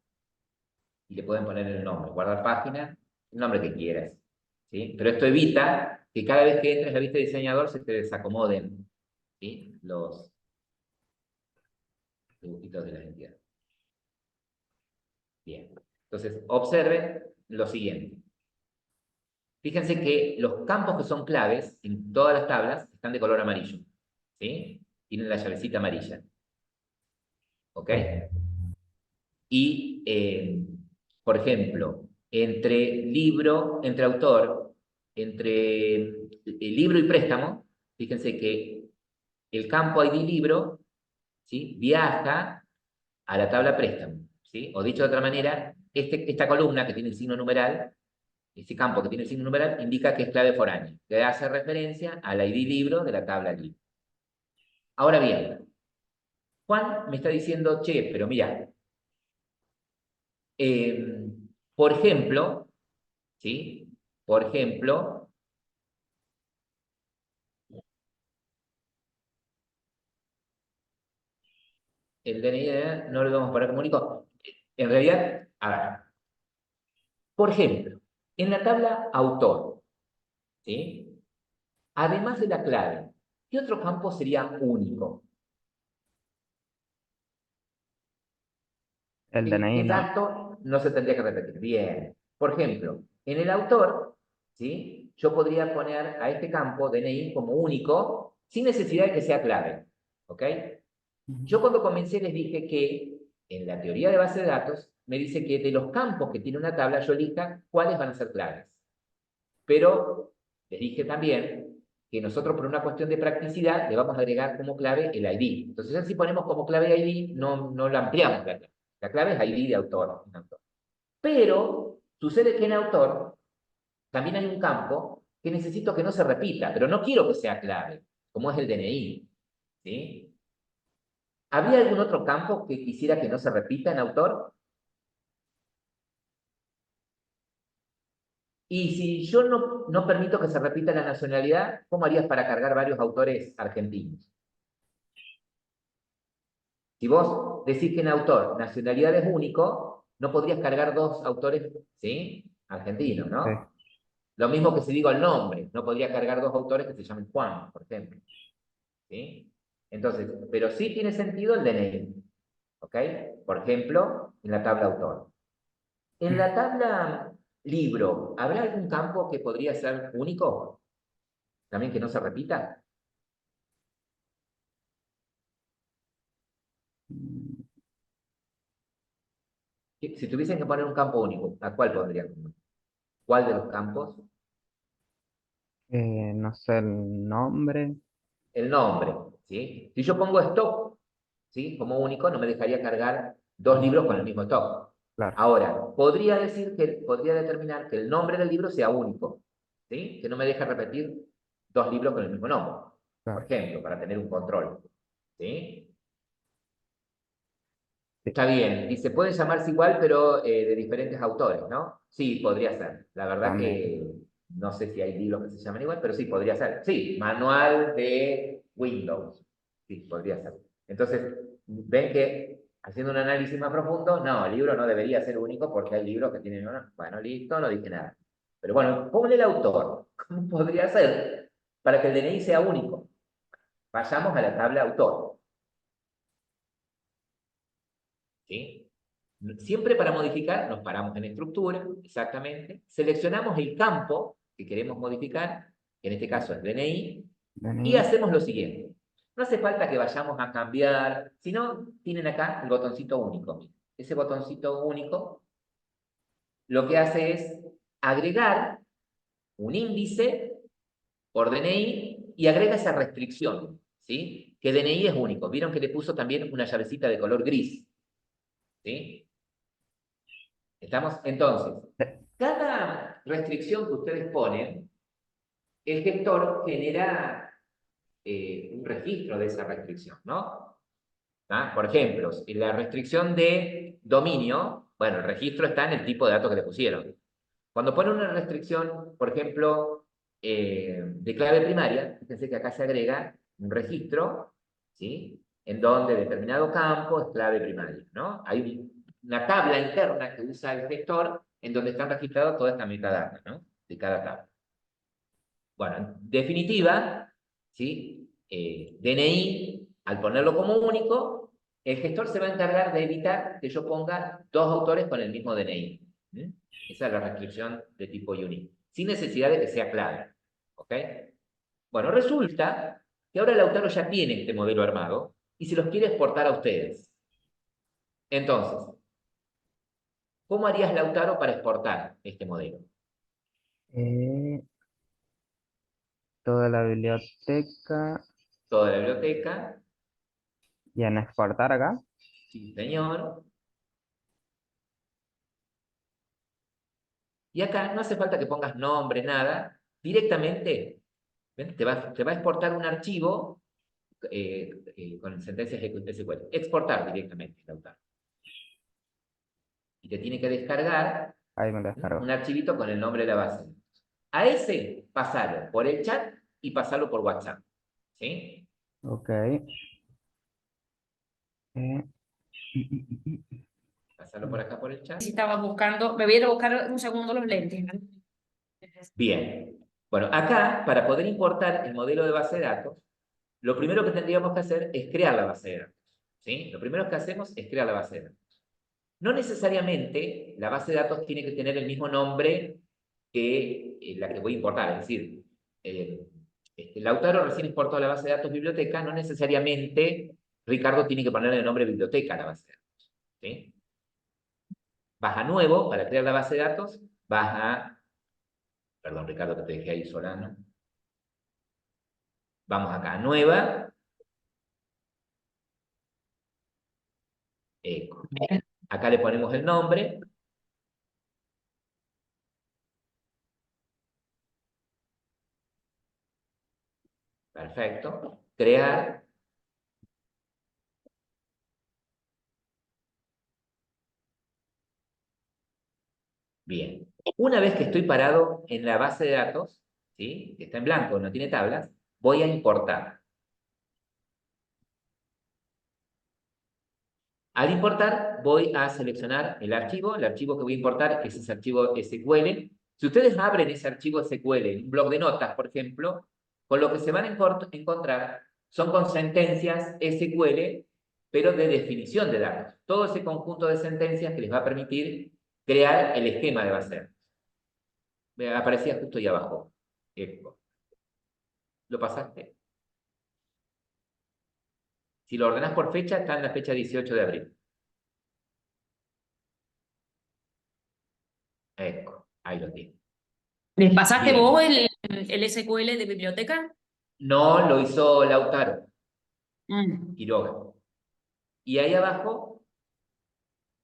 Y le pueden poner el nombre, guardar página, el nombre que quieras. ¿Sí? Pero esto evita que cada vez que entres a la vista de diseñador se te desacomoden, ¿sí? Los dibujitos de la entidad. Bien. Entonces, observen lo siguiente. Fíjense que los campos que son claves en todas las tablas están de color amarillo. ¿Sí? Tienen la llavecita amarilla. ¿Ok? Y, por ejemplo, entre autor, entre libro y préstamo, fíjense que el campo ID libro, ¿sí? Viaja a la tabla préstamo. ¿Sí? O dicho de otra manera, esta columna que tiene el signo numeral, ese campo que tiene el signo numeral, indica que es clave foránea, que hace referencia al ID libro de la tabla libro. Ahora bien, Juan me está diciendo, che, pero mira, por ejemplo, ¿sí? Por ejemplo, el DNI no lo vamos a poner como único. En realidad, a ver, por ejemplo, en la tabla autor, ¿sí? Además de la clave, ¿qué otro campo sería único? El DNI, ¿Qué ¿no? dato no se tendría que repetir? Bien. Por ejemplo, en el autor, ¿sí? Yo podría poner a este campo DNI como único sin necesidad de que sea clave. ¿Ok? Yo cuando comencé les dije que en la teoría de base de datos me dice que de los campos que tiene una tabla yo elija cuáles van a ser claves. Pero les dije también que nosotros por una cuestión de practicidad le vamos a agregar como clave el ID. Entonces si ponemos como clave ID no la ampliamos la clave. La clave es ID de autor. Pero sucede que en autor también hay un campo que necesito que no se repita, pero no quiero que sea clave, como es el DNI. ¿Sí? ¿Habría algún otro campo que quisiera que no se repita en autor? Y si yo no permito que se repita la nacionalidad, ¿cómo harías para cargar varios autores argentinos? Si vos decís que en autor nacionalidad es único, no podrías cargar dos autores, ¿sí? Argentinos, ¿no? Sí. Lo mismo que si digo el nombre, no podría cargar dos autores que se llamen Juan, por ejemplo. ¿Sí? Entonces, pero sí tiene sentido el DNI. ¿Ok? Por ejemplo, en la tabla autor. En la tabla libro, ¿habrá algún campo que podría ser único? ¿También que no se repita? Si tuviesen que poner un campo único, ¿a cuál pondrían? ¿Cuál de los campos? No sé el nombre. El nombre, ¿sí? Si yo pongo stock, ¿sí? Como único, no me dejaría cargar dos libros con el mismo stock. Claro. Ahora, podría determinar que el nombre del libro sea único, ¿sí? Que no me deje repetir dos libros con el mismo nombre, por Claro. ejemplo, para tener un control, ¿sí? Sí. Está bien, y se pueden llamarse igual, pero de diferentes autores, ¿no? Sí, podría ser. La verdad También. que no sé si hay libros que se llaman igual, pero sí, podría ser. Sí, manual de Windows. Sí, podría ser. Entonces, ven que haciendo un análisis más profundo, no, el libro no debería ser único porque hay libros que tienen una... Bueno, listo, no dije nada. Pero bueno, ponle el autor. ¿Cómo podría ser para que el DNI sea único? Vayamos a la tabla autor. ¿Sí? Siempre para modificar nos paramos en estructura, exactamente, seleccionamos el campo que queremos modificar, que en este caso es DNI, DNI. y hacemos lo siguiente. No hace falta que vayamos a cambiar, sino tienen acá el botoncito único. Ese botoncito único lo que hace es agregar un índice por DNI y agrega esa restricción, ¿sí? Que DNI es único. Vieron que le puso también una llavecita de color gris, ¿sí? ¿Estamos? Entonces, cada restricción que ustedes ponen, el gestor genera un registro de esa restricción, ¿no? ¿Ah? Por ejemplo, en la restricción de dominio, bueno, el registro está en el tipo de datos que le pusieron. Cuando ponen una restricción, por ejemplo, de clave primaria, fíjense que acá se agrega un registro, ¿sí? En donde determinado campo es clave primaria, ¿no? Hay una tabla interna que usa el gestor en donde están registrados toda esta metadata, ¿no? De cada tabla. Bueno, en definitiva, ¿sí? DNI, al ponerlo como único, el gestor se va a encargar de evitar que yo ponga dos autores con el mismo DNI. ¿Mm? Esa es la restricción de tipo unique, sin necesidad de que sea clave. ¿Ok? Bueno, resulta que ahora Lautaro ya tiene este modelo armado y se los quiere exportar a ustedes. Entonces, ¿cómo harías, Lautaro, para exportar este modelo? Eh, toda la biblioteca Toda la biblioteca, y en exportar acá. sí, señor. Y acá no hace falta que pongas nombre, nada. Directamente, ¿ven? Te va a exportar un archivo con sentencias SQL. Exportar directamente, Lautaro. Y te tiene que descargar Ahí me lo descargo. un archivito con el nombre de la base. A ese, pasalo por el chat y pasalo por WhatsApp. ¿Sí? Ok. Pasalo por acá por el chat. Si estaba buscando, me voy a ir a buscar un segundo los lentes, ¿no? Bien. Bueno, acá, para poder importar el modelo de base de datos, lo primero que tendríamos que hacer es crear la base de datos. ¿Sí? Lo primero que hacemos es crear la base de datos. No necesariamente la base de datos tiene que tener el mismo nombre que la que voy a importar. Es decir, Lautaro recién exportó la base de datos biblioteca, no necesariamente Ricardo tiene que ponerle el nombre biblioteca a la base de datos. ¿Sí? Vas a nuevo, para crear la base de datos, vas a... Perdón, Ricardo, que te dejé ahí Solano. Vamos acá a nueva. Eco. Acá le ponemos el nombre. Perfecto. Crear. Bien. Una vez que estoy parado en la base de datos, ¿sí? Que está en blanco, no tiene tablas, voy a importar. Al importar, voy a seleccionar el archivo que voy a importar es ese archivo SQL. Si ustedes abren ese archivo SQL en un bloc de notas, por ejemplo, con lo que se van a encontrar son con sentencias SQL, pero de definición de datos. Todo ese conjunto de sentencias que les va a permitir crear el esquema de base de datos. Aparecía justo ahí abajo. ¿Lo pasaste? Si lo ordenás por fecha, está en la fecha 18 de abril. Ahí lo tiene. ¿Les pasaste Bien. vos el SQL de biblioteca? No, lo hizo Lautaro Mm. Quiroga. Y ahí abajo,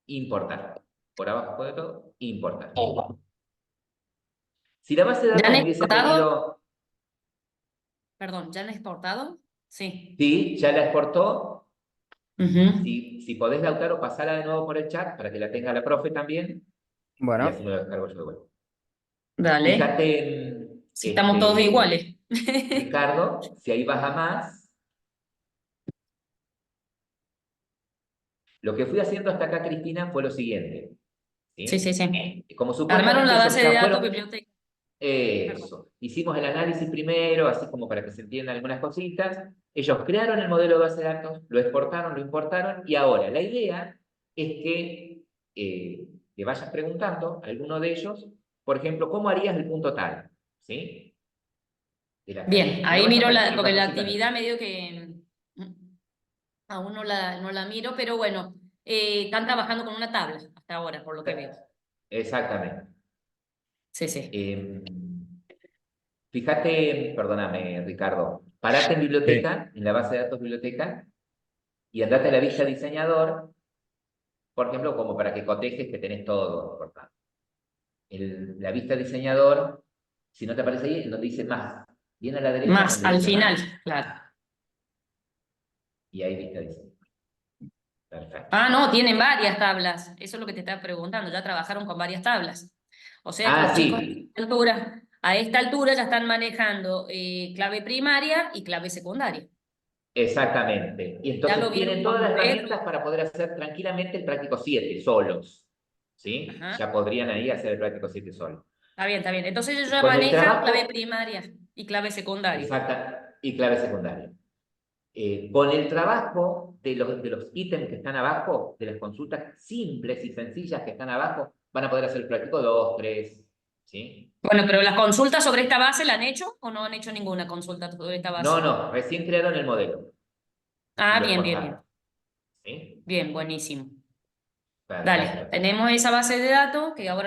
importar. Por abajo de todo, importar. Si la base de ¿Ya han datos hubiese exportado? tenido... Perdón, ¿ya han exportado? Sí. Sí, ya la exportó. Ujú. Si podés, Lautaro, pasarla de nuevo por el chat para que la tenga la profe también. Y Bueno, así me lo descargo yo de vuelta. Dale. Fíjate, Si estamos todos iguales. Ricardo, si ahí vas a más. Lo que fui haciendo hasta acá, Cristina, fue lo siguiente. Sí, sí, sí. Como Armaron supuestamente la base de ya datos fueron... biblioteca. Eso. Hicimos el análisis primero, así como para que se entiendan algunas cositas. Ellos crearon el modelo de base de datos, lo exportaron, lo importaron, y ahora la idea es que le vayas preguntando a alguno de ellos, por ejemplo, ¿cómo harías el punto tal? ¿Sí? Bien, Le ahí vayas miro poniendo porque la cositas. actividad medio que aún no la miro, pero bueno, están trabajando con una tabla hasta ahora, por lo que veo. Exactamente. Sí, sí. Fíjate, perdóname, Ricardo, parate en biblioteca, en la base de datos biblioteca, y andate a la vista diseñador, por ejemplo, como para que cotejes que tenés todo importante. La vista diseñador, si no te aparece ahí, es donde dice más. Viene a la derecha Más donde al dice final, más, claro. y ahí vista diseñador. Perfecto. Ah, no, tienen varias tablas. Eso es lo que te estaba preguntando. Ya trabajaron con varias tablas. O sea que los chicos a Sí. esta altura A esta altura ya están manejando clave primaria y clave secundaria. Exactamente. Y Ya lo entonces vieron tienen todas las con herramientas para poder hacer tranquilamente el práctico 7 solos. ¿Sí? Ajá. Ya podrían ahí hacer el práctico 7 solos. Está bien, está bien. Entonces ellos ya Con el manejan trabajo- clave primaria y clave secundaria. Exacta. Y clave secundaria. Con el trabajo de los ítems que están abajo, de las consultas simples y sencillas que están abajo, van a poder hacer el práctico 2, 3, ¿sí? Bueno, pero las consultas sobre esta base la han hecho o no han hecho ninguna consulta sobre esta base. No, recién crearon el modelo. Ah, Lo bien, bien, bien. exportaron. ¿Sí? Bien, buenísimo. Perfecto. Dale, tenemos esa base de datos que ahora